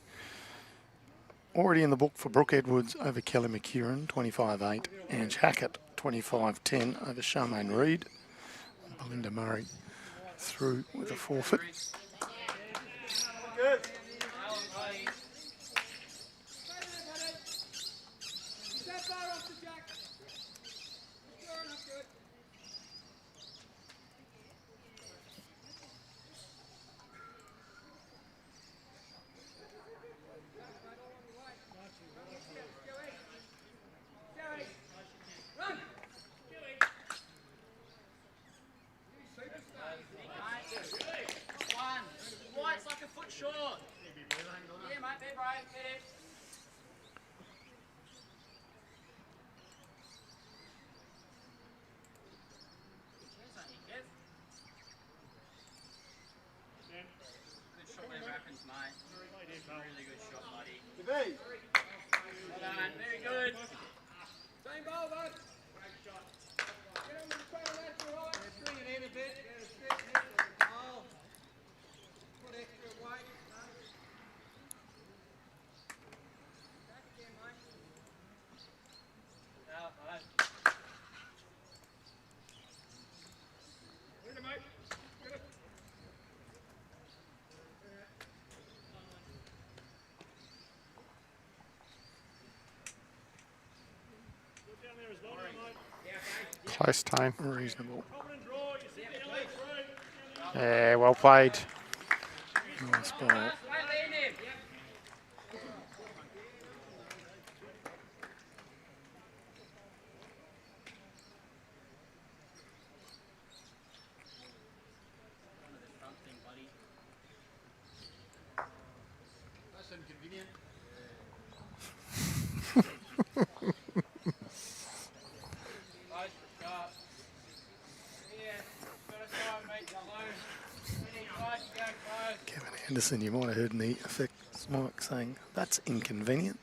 Already in the book for Brooke Edwards over Kelly McKieran, 25-8. Ange Hackett, 25-10 over Charmaine Reid. Belinda Murray through with a forfeit. Good. Well done, very good. Same ball, bud. Great shot. Get on the front of that, all right. Swing it in a bit. Get a straight hit to the ball. Put extra weight. Back again, mate. Now, mate. Get it, mate. Get it. Look down there as well, mate. Close time. Reasonable. Confident draw. You see the yellow through. Yeah, well played. Nice ball. Right there, Ned. That's inconvenient. Close but sharp. Yeah, gotta try and make it close. We need close, go close. Kevin Anderson, you might have heard in the effects mic saying, that's inconvenient.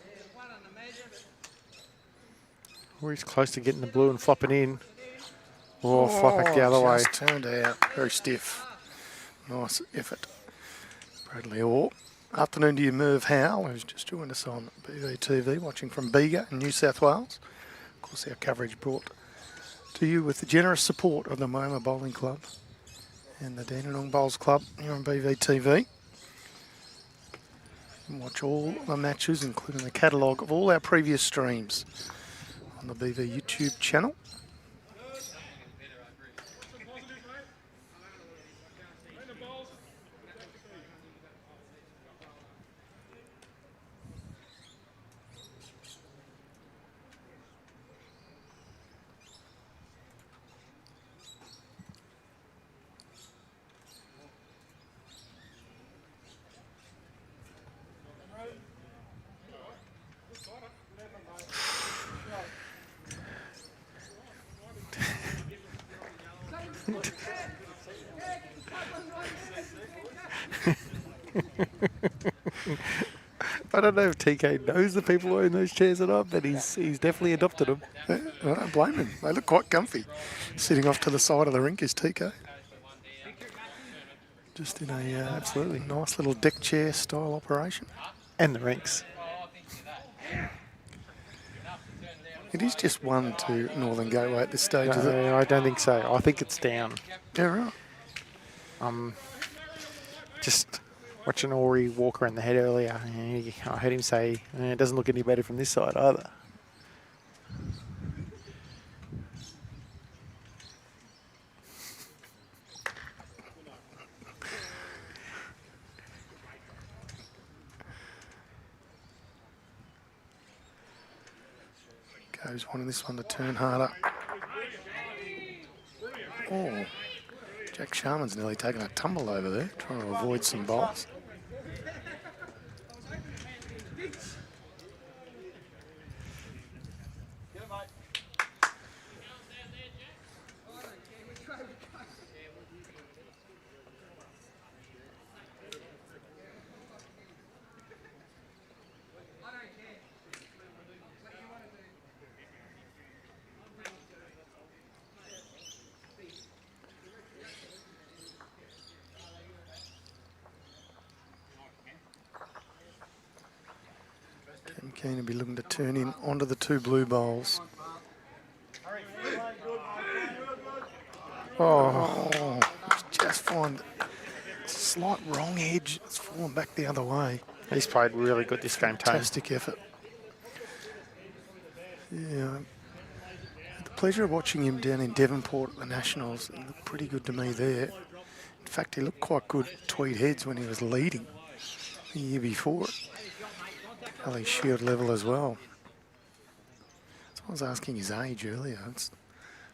There's one on the measure, but Oh, he's close to getting the blue and flopping in. Oh, flop it the other way. Just turned out very stiff. Nice effort. Bradley Orr. Afternoon to you, Merv Howell, who's just joined us on BVTV, watching from Bega in New South Wales. Of course, our coverage brought to you with the generous support of the Moama Bowling Club and the Dandenong Bowls Club here on BVTV. You can watch all the matches, including the catalogue of all our previous streams on the BV YouTube channel. I don't know if TK knows the people who own those chairs or not, but he's definitely adopted them. Yeah, I don't blame him. They look quite comfy. Sitting off to the side of the rink is TK. Just in a Absolutely. nice little deck chair style operation. And the rinks. It is just 1 to Northern Gateway at this stage, is it? No, I don't think so. I think it's down. Yeah, right. Just watching Ori walk around the head earlier, and I heard him say, it doesn't look any better from this side either. Goes wanting this one to turn harder. Oh, Jack Sharman's nearly taken a tumble over there, trying to avoid some bowls. Keen to be looking to turn in onto the 2 blue bowls. Oh, just find a slight wrong edge. It's fallen back the other way. He's played really good this game, Tone. Fantastic effort. Yeah, had the pleasure of watching him down in Devonport at the Nationals. He looked pretty good to me there. In fact, he looked quite good at Tweed Heads when he was leading the year before it. Ali Shield level as well. So I was asking his age earlier. It's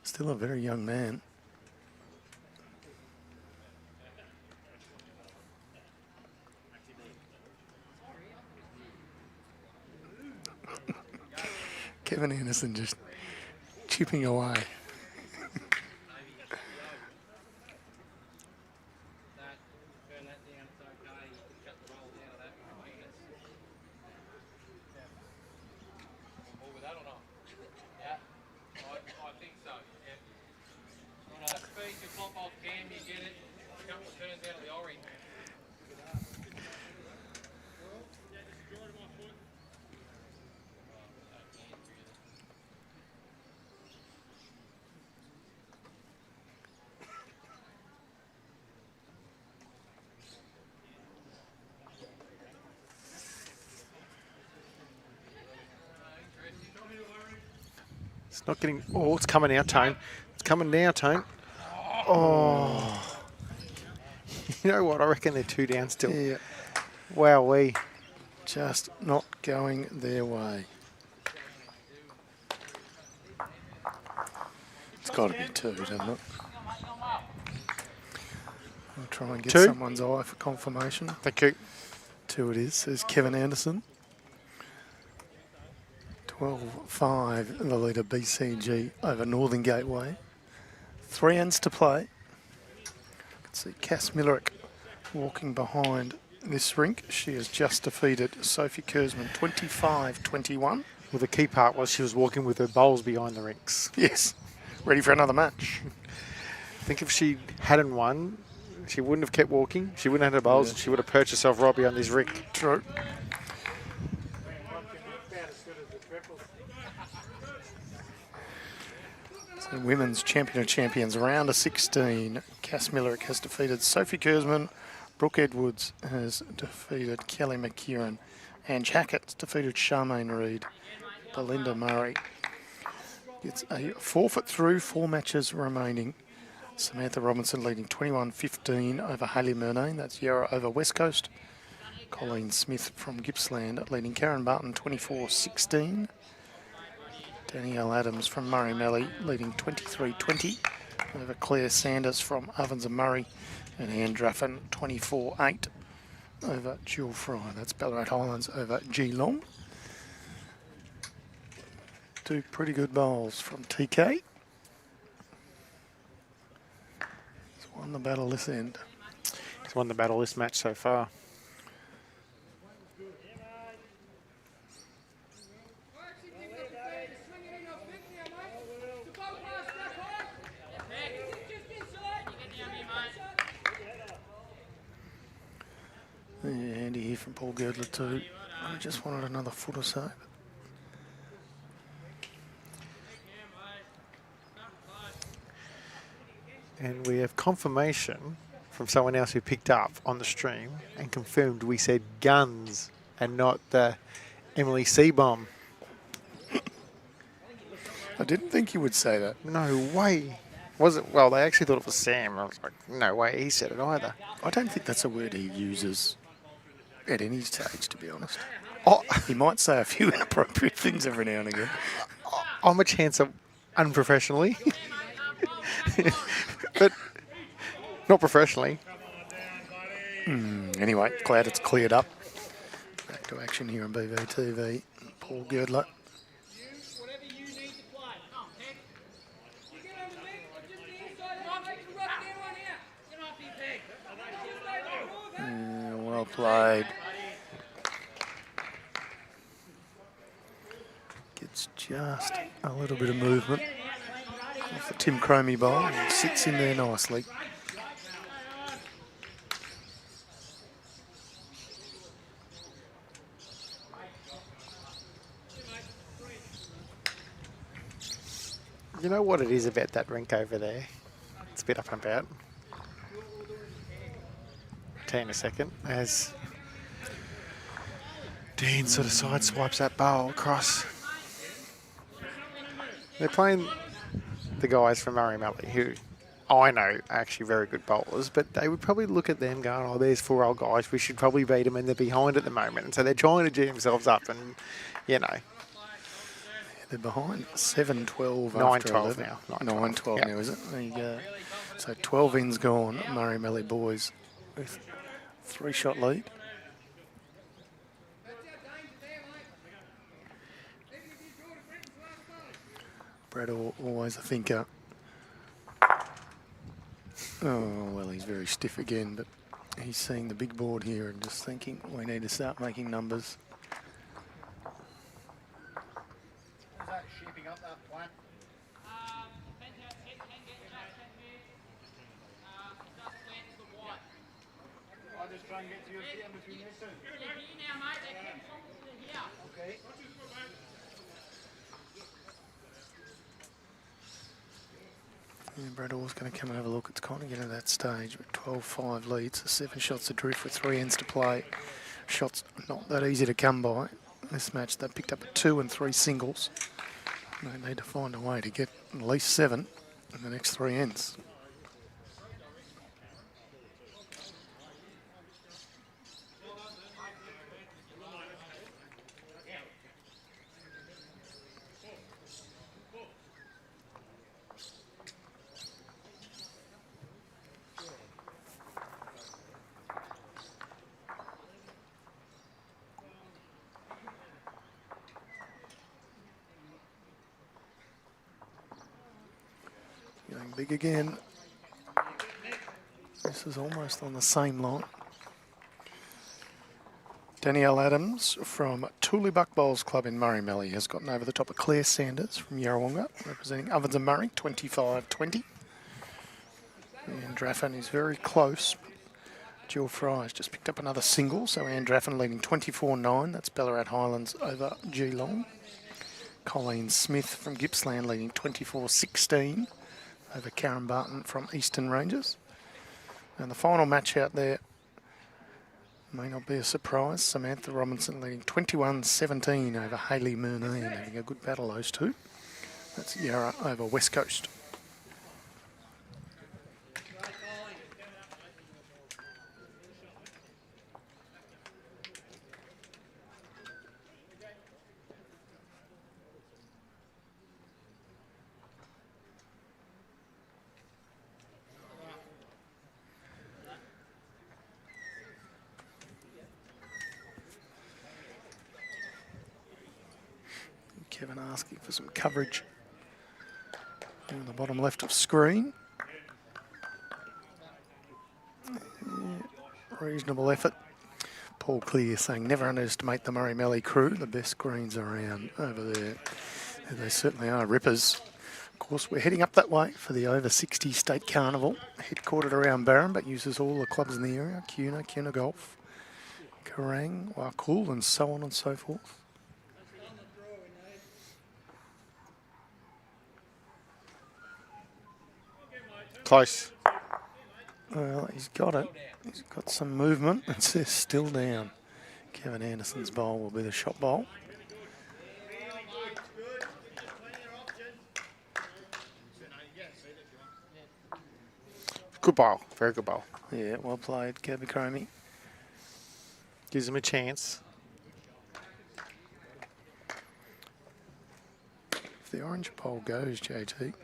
still a very young man. Kevin Anderson just chipping away. Turn that down, it's okay. You can cut the rolls out of that. All with that or not? Yeah, I think so. Yeah. Speed your flop off cam, you get it. A couple of turns out of the orange. It's not getting. Oh, it's coming out, Tone. It's coming now, Tone. Oh. You know what? I reckon they're 2 down still. Yeah, Wowee. just not going their way. It's got to be 2, doesn't it? I'll try and get 2? someone's eye for confirmation. Thank you. 2 it is, says Kevin Anderson. 12-5, the leader BCG over Northern Gateway. 3 ends to play. You can see Cass Millerick walking behind this rink. She has just defeated Sophie Kurzman 25-21. Well, the key part was she was walking with her bowls behind the rinks. Yes, ready for another match. I think if she hadn't won, she wouldn't have kept walking. She wouldn't have had her bowls. Yeah. She would have perched herself right behind this rink. True. So Women's Champion of Champions, round of 16. Cass Millerick has defeated Sophie Kurzman. Brooke Edwards has defeated Kelly McKieran. Ange Hackett's defeated Charmaine Reid. Belinda Murray gets a forfeit through, 4 matches remaining. Samantha Robinson leading 21-15 over Hayley Murnane. That's Yarra over West Coast. Colleen Smith from Gippsland leading Karen Barton 24-16. Danielle Adams from Murray Mallee leading 23-20 over Claire Sanders from Ovens and Murray. And Anne Druffin 24-8 over Jill Fry. That's Ballarat Highlands over Geelong. 2 pretty good bowls from TK. He's won the battle this end. He's won the battle this match so far. Yeah, handy here from Paul Girdler too. I just wanted another foot or so. And we have confirmation from someone else who picked up on the stream and confirmed we said guns and not the Emily C. bomb. I didn't think you would say that. No way. Was it? Well, they actually thought it was Sam. I was like, no way he said it either. I don't think that's a word he uses at any stage, to be honest. Oh, He might say a few inappropriate things every now and again. I'm a chance of unprofessionally. But not professionally. Anyway, glad it's cleared up. Back to action here on BVTV. Paul Girdler. Whatever you need to play. Head. You get on the leg, or just the inside line, make the rock down on here. Get off your peg. Yeah, well played. Gets just a little bit of movement off the Tim CROMIE bowl and sits in there nicely. You know what it is about that rink over there? It's a bit up and about. Tell you in a second. As Dean sort of side swipes that bowl across. They're playing the guys from Murray Mallee, who I know are actually very good bowlers, but they would probably look at them going, oh, there's 4 old guys, we should probably beat them, and they're behind at the moment. And so they're trying to G themselves up, and, you know. They're behind 7-12 after 9-12 11. now. 9-12 Yep. now, is it? There you go. So 12 ends gone. Murray Mallee boys with 3-shot lead. Bradle, always a thinker. Oh, well, he's very stiff again, but he's seeing the big board here and just thinking we need to start making numbers. How's that shaping up, that plan? I'll just try and get to your feet in between this two. Okay. And Bradle's going to come and have a look. It's kind of getting to that stage with 12-5 leads, so 7 shots adrift with 3 ends to play. Shots not that easy to come by. This match they picked up 2 and 3 singles. They need to find a way to get at least 7 in the next 3 ends. Going big again. This is almost on the same line. Danielle Adams from Tooleybuck Bowls Club in Murray Mallee has gotten over the top of Claire Sanders from Yarrawonga, representing Ovens and Murray, 25-20. And Draffin is very close. Jill Fry has just picked up another single, so Anne Draffin leading 24-9. That's Ballarat Highlands over Geelong. Colleen Smith from Gippsland leading 24-16 over Karen Barton from Eastern Ranges. And the final match out there may not be a surprise. Samantha Robinson leading 21-17 over Hayley Murneen, having a good battle, those two. That's Yarra over West Coast. Kevin asking for some coverage on the bottom left of screen. Yeah, reasonable effort. Paul Clear saying never underestimate the Murray Mallee crew, the best greens around over there. And they certainly are rippers. Of course, we're heading up that way for the over 60 State Carnival, headquartered around Barron, but uses all the clubs in the area, Kuna Golf, Kerrang, Wakul, and so on and so forth. Close. Well, he's got it. He's got some movement. It says still down. Kevin Anderson's bowl will be the shot bowl. Good bowl. Very good bowl. Yeah, well played, Kirby Cromie. Gives him a chance. If the orange bowl goes, JT,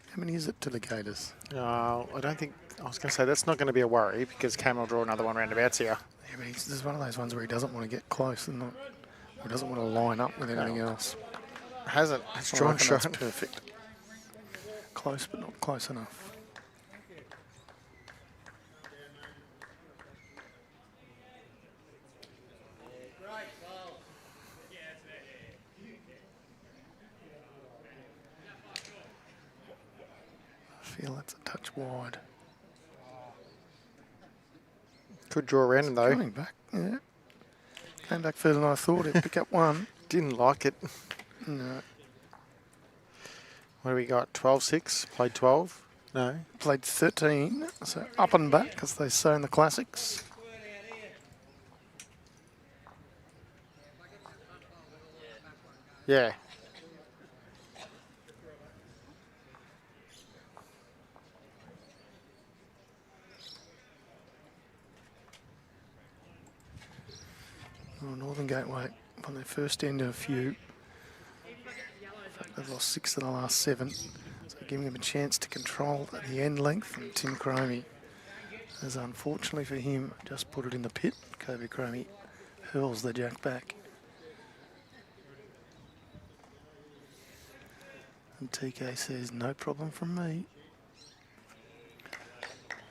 how many is it to the Gators? I don't think... I was going to say, that's not going to be a worry because Cam will draw another one roundabouts here. Yeah, but this is one of those ones where he doesn't want to get close and not, he doesn't want to line up with anything else. Hasn't. It's I drawn reckon shot. that's perfect. Close, but not close enough. I feel that's a touch wide. Could draw around him though. Coming back, yeah. Came back further than I thought. He'd pick up one. Didn't like it. No. What do we got? 12-6? Played 12? No. Played 13, so up and back, as they say in the classics. Yeah. Oh, Northern Gateway on their first end of a few. In fact, they've lost 6 of the last 7. So giving them a chance to control the end length. And Tim Cromie has, unfortunately for him, just put it in the pit. Kobe Cromie hurls the jack back. And TK says, no problem from me.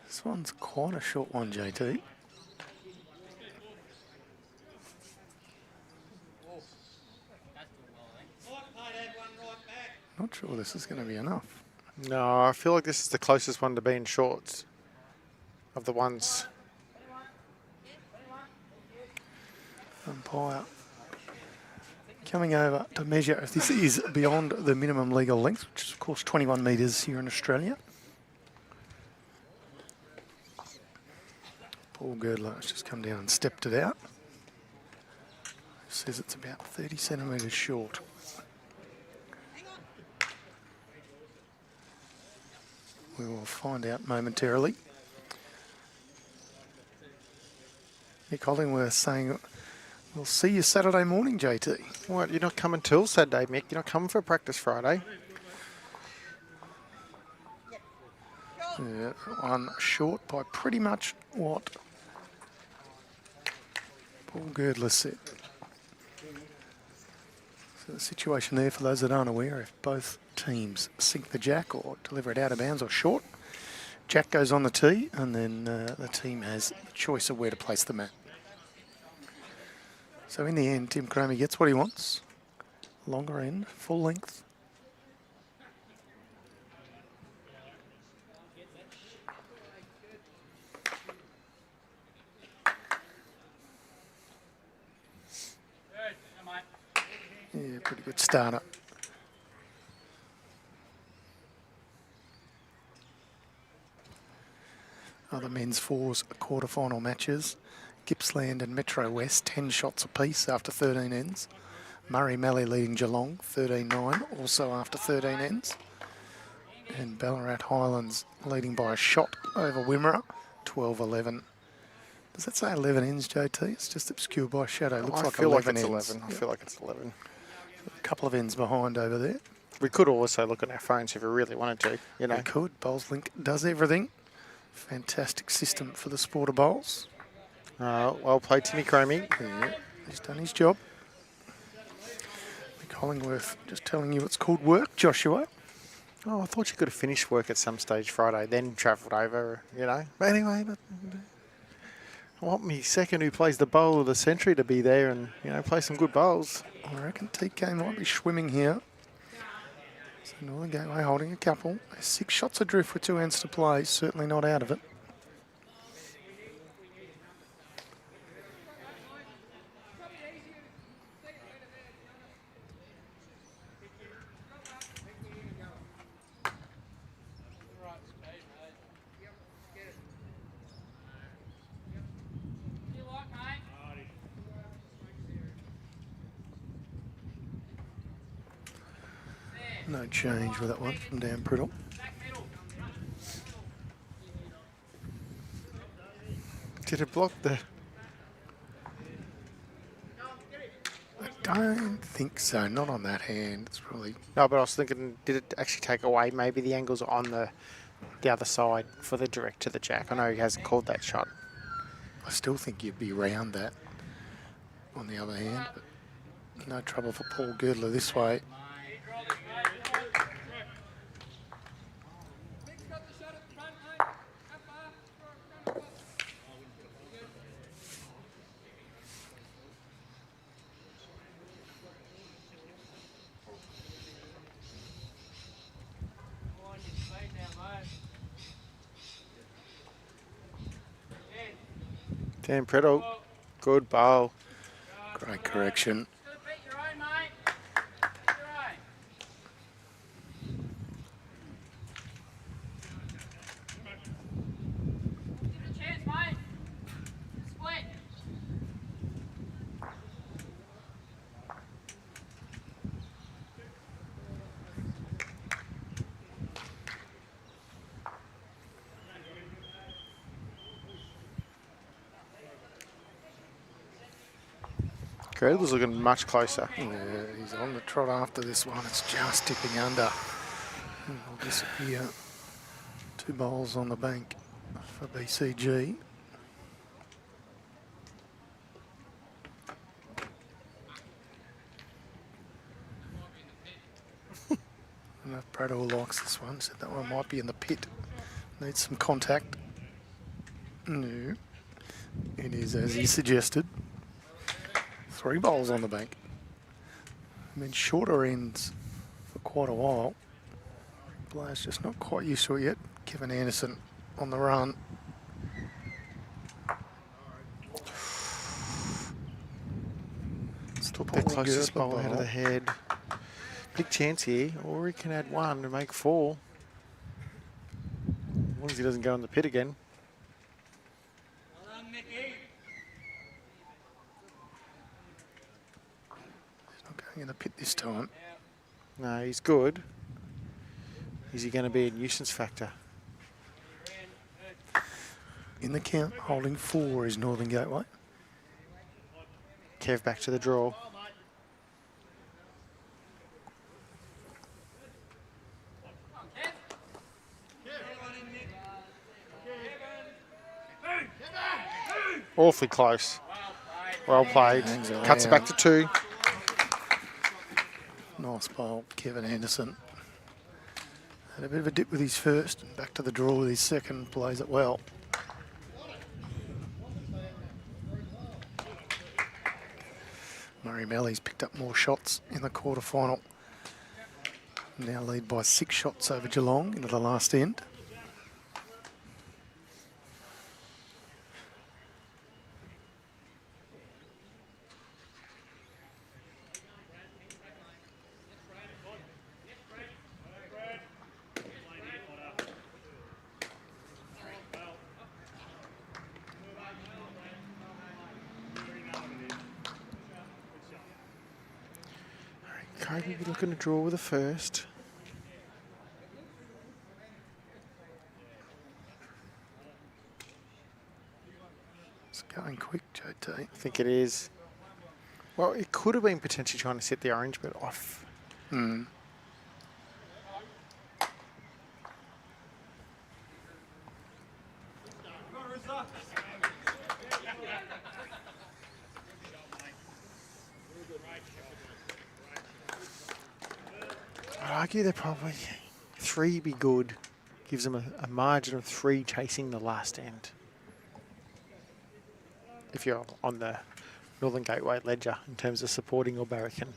This one's quite a short one, JT. Not sure this is going to be enough. No, I feel like this is the closest one to being shorts of the ones. Umpire coming over to measure if this is beyond the minimum legal length, which is of course 21 metres here in Australia. Paul Girdler has just come down and stepped it out. Says it's about 30 centimetres short. We will find out momentarily. Nick Hollingworth saying, we'll see you Saturday morning, JT. What, you're not coming till Saturday, Mick? You're not coming for practice Friday? Yeah, one short by pretty much what Paul Girdler said. So the situation there, for those that aren't aware, if both teams sink the jack or deliver it out of bounds or short, jack goes on the tee, and then the team has the choice of where to place the mat. So in the end, Tim CROMIE gets what he wants. Longer end, full length. Yeah, pretty good starter. Other men's fours quarterfinal matches. Gippsland and Metro West, 10 shots apiece after 13 ends. Murray Mallee leading Geelong, 13-9, also after 13 ends. And Ballarat Highlands leading by a shot over Wimmera, 12-11. Does that say 11 ends, JT? It's just obscured by shadow. Looks like 11 ends. I feel like it's 11. A couple of ends behind over there. We could also look at our phones if we really wanted to, you know. We could. Bowlslink does everything. Fantastic system for the sport of bowls. Well played, Timmy CROMIE. Yeah, he's done his job. Mick Hollingworth just telling you it's called work, Joshua. Oh, I thought you could have finished work at some stage Friday, then travelled over, you know. But anyway, I want me second who plays the bowl of the century to be there and, you know, play some good bowls. I reckon TK might be swimming here. So Northern Gateway holding a couple. 6 shots adrift with 2 ends to play. Certainly not out of it. No change with that one from Dan PRIDDLE. Did it block the... I don't think so. Not on that hand. It's really... No, but I was thinking, did it actually take away maybe the angles on the other side for the direct to the jack? I know he hasn't called that shot. I still think you'd be round that on the other hand. But no trouble for Paul Girdler this way. Dan PRIDDLE, good bowl. Great correction. Girdler's looking much closer. Yeah, he's on the trot after this one. It's just tipping under. And will disappear. 2 bowls on the bank for BCG. know if PRIDDLE likes this one. Said that one might be in the pit. Needs some contact. No. It is as he suggested. 3 bowls on the bank. Been shorter ends for quite a while. Player's just not quite used to it yet. Kevin Anderson on the run. Still The probably closest Girdler bowl ahead of the head. Big chance here, or he can add 1 to make 4. As long as he doesn't go in the pit again. Well done, Mickey. He's not going in the pit this time. No, he's good. Is he going to be a nuisance factor? In the count, holding 4 is Northern Gateway. Kev back to the draw. Awfully close. Well played. Hangs Cuts it back to 2. Nice bowl, Kevin Anderson. Had a bit of a dip with his first, and back to the draw with his second, plays it well. Murray Melly's picked up more shots in the quarter-final. Now lead by 6 shots over Geelong into the last end. Kobe looking to draw with a first. It's going quick, JT. I think it is. Well, it could have been potentially trying to set the orange, but off. I'd argue they're probably 3 be good. Gives them a margin of 3 chasing the last end. If you're on the Northern Gateway ledger in terms of supporting your Barracan.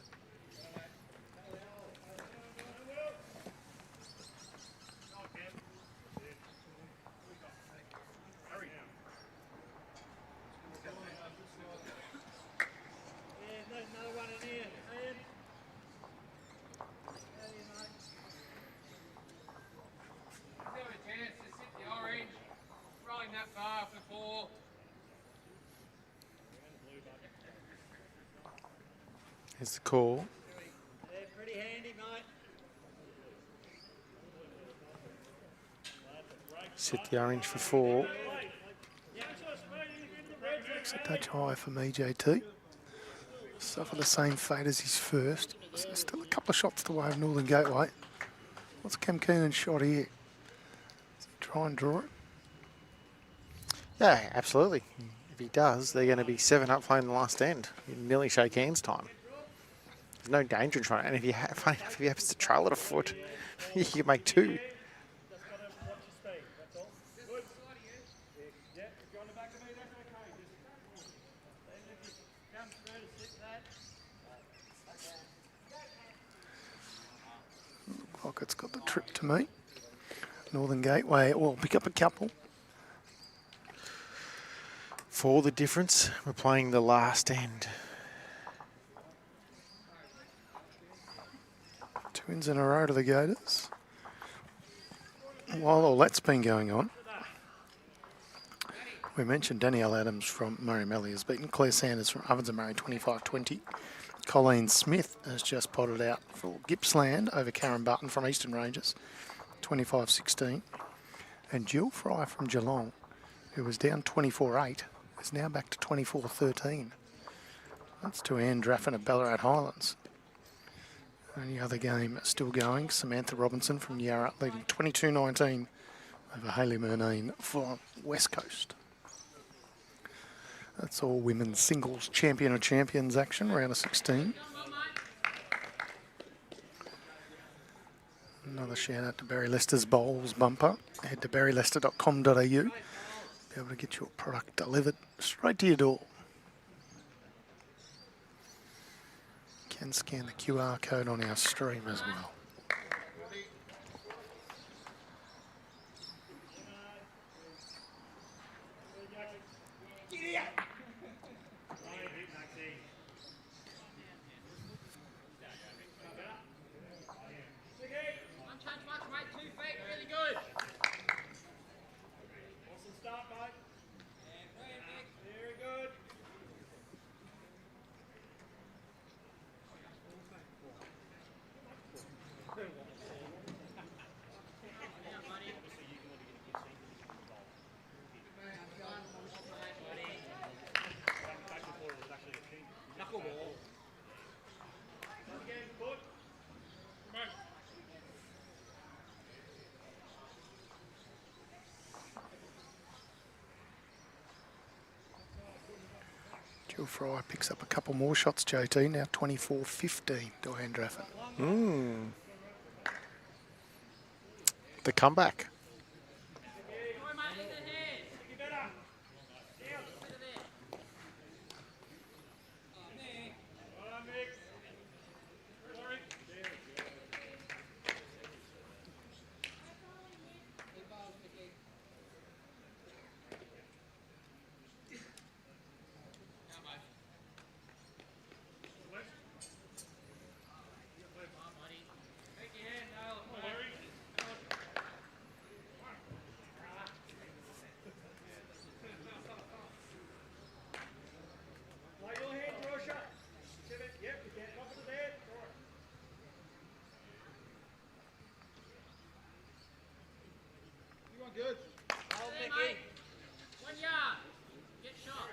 Here's the call. Yeah, pretty handy, mate. Set the orange for 4. It's a touch high for me, JT. Suffer the same fate as his first. So still a couple of shots to way of Northern Gateway. What's Cam Keenan's shot here? Does he try and draw it? Yeah, absolutely. If he does, they're going to be 7 up playing the last end. Nearly shake hands time. There's no danger in trying. And if you funny enough, if he happens to trail it a foot, you can make 2. Look, it's got the trip to me. Northern Gateway will pick up a couple. For the difference, we're playing the last end. 2 wins in a row to the Gators. While all that's been going on, we mentioned Danielle Adams from Murray Melly has beaten Claire Sanders from Ovens and Murray 25-20. Colleen Smith has just potted out for Gippsland over Karen Button from Eastern Ranges 25-16. And Jill Fry from Geelong, who was down 24-8, is now back to 24-13. That's to Anne Draffin of Ballarat Highlands. Only other game still going, Samantha Robinson from Yarra leading 22-19 over Hayley Murnane for West Coast. That's all women's singles champion of champions action, round of 16. Another shout out to Barry Lester's Bowls bumper. Head to barrylester.com.au. Be able to get your product delivered straight to your door. You can scan the QR code on our stream as well. Untouched much, mate. 2 feet, really good. Awesome start, mate. Very good. Knuckleball. Again, foot. Jill Fry picks up a couple more shots, JT. Now 24-15 to Andraffen. The comeback. Lay your hand, Russia. Yep, you can. Top of the head. You are good. Hold, Mickey. 1 yard. Get shot.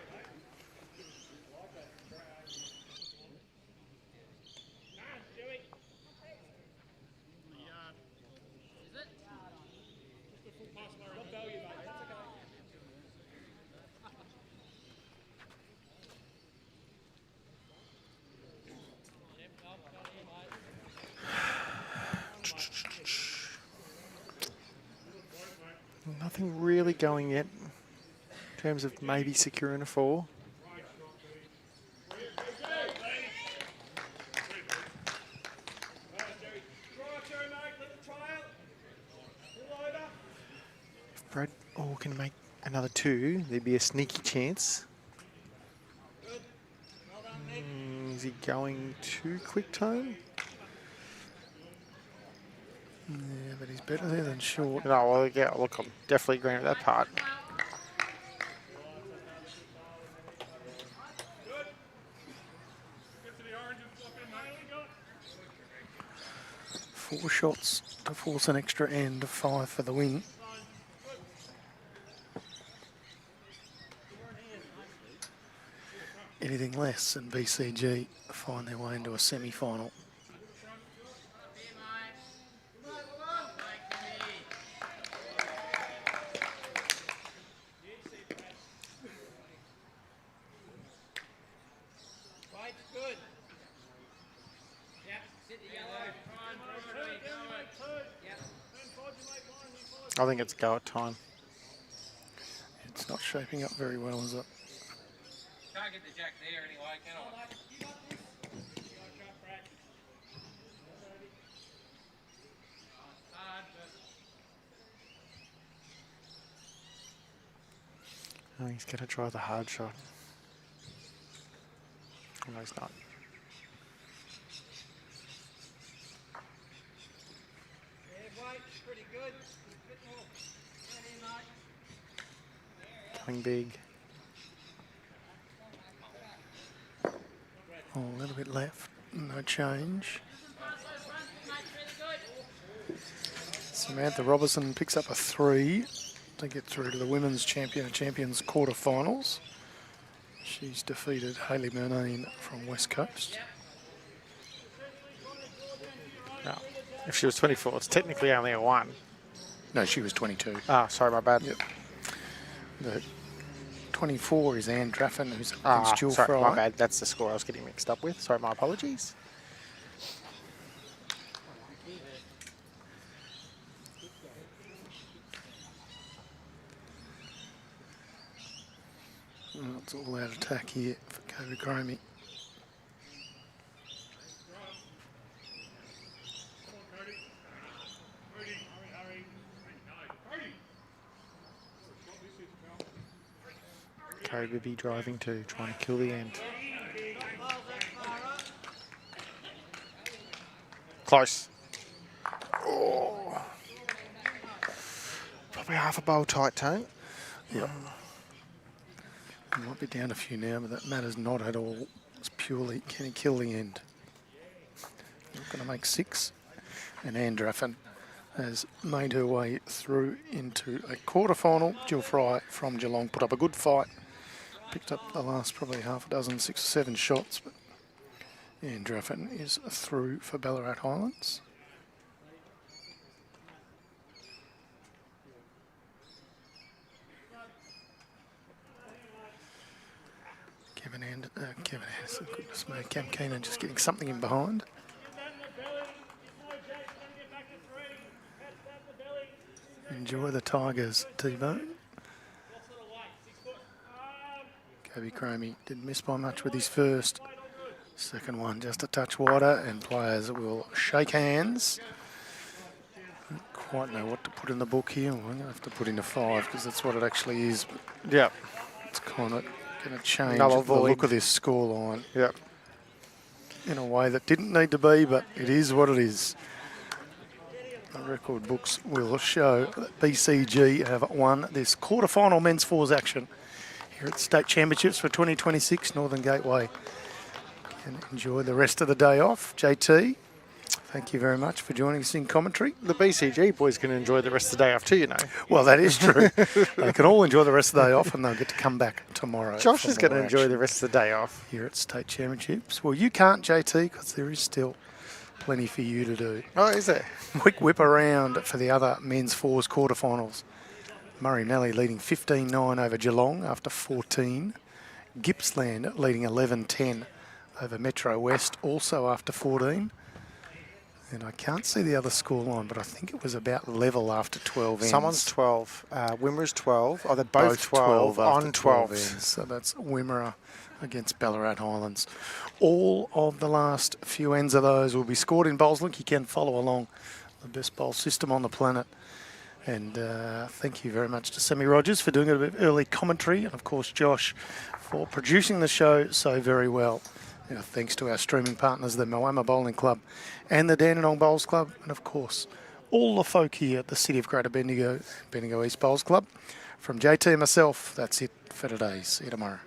Is it? Not value, mate. That's okay. Nothing really going yet in terms of maybe securing a 4. If Brad Orr can make another 2, there'd be a sneaky chance. Is he going too quick tone? Yeah, but he's better there than short. No, well, yeah, look, I'm definitely agreeing with that part. Four shots to force an extra end, 5 for the win. Anything less and BCG find their way into a semi-final. Good. Yep, sit the yellow. I think it's go at time. It's not shaping up very well, is it? Can't get the jack there anyway, can I? Oh, he's going to try the hard shot. No, he's not. Pretty good. Coming big. Oh, a little bit left, no change. Samantha Robertson picks up a 3 to get through to the Women's Champions quarterfinals. She's defeated Hayley Murnane from West Coast. No. If she was 24, it's technically only a 1. No, she was 22. Ah, sorry, my bad. Yep. The 24 is Anne Draffen, who's Ah, against Jill sorry, Fry. my bad. That's the score I was getting mixed up with. Sorry, my apologies. It's all out attack here for Kobe CROMIE. Kobe be driving too, trying to kill the end. Close. Oh. Probably half a bowl tight, Tone. Yep. Might be down a few now, but that matters not at all. It's purely, can he kill the end? Not going to make 6. And Andraffen has made her way through into a quarter-final. Jill Fry from Geelong put up a good fight. Picked up the last probably half a dozen, 6 or 7 shots. But Andraffen is through for Ballarat Highlands. Kevin Anderson, goodness me, Cam Keenan just getting something in behind. Enjoy the Tigers, T-Bone. Kobe CROMIE didn't miss by much with his first. Second one just a touch wider, and players will shake hands. Don't quite know what to put in the book here. We're going to have to put in a 5 because that's what it actually is. But Yeah. it's kind of going to change Null the void. look of this scoreline Yep. in a way that didn't need to be, but it is what it is. The record books will show that BCG have won this quarter-final men's fours action here at State Championships for 2026. Northern Gateway can enjoy the rest of the day off. JT, thank you very much for joining us in commentary. The BCG boys can enjoy the rest of the day off too, you know. Well, that is true. They can all enjoy the rest of the day off, and they'll get to come back tomorrow. Josh for is going to more enjoy action the rest of the day off. here at State Championships. Well, you can't, JT, because there is still plenty for you to do. Oh, is there? Quick whip around for the other men's fours quarterfinals. Murray Nelly leading 15-9 over Geelong after 14. Gippsland leading 11-10 over Metro West also after 14. And I can't see the other scoreline, but I think it was about level after 12 ends. Someone's 12. Wimmera's 12. Oh, they're both 12 after on 12. ends. So that's Wimmera against Ballarat Highlands. All of the last few ends of those will be scored in Bowls Link. You can follow along the best bowl system on the planet. And thank you very much to Sammy Rogers for doing a bit of early commentary, and of course Josh for producing the show so very well. Thanks to our streaming partners, the Moama Bowling Club and the Dandenong Bowls Club, and of course all the folk here at the City of Greater Bendigo, Bendigo East Bowls Club. From JT and myself, that's it for today. See you tomorrow.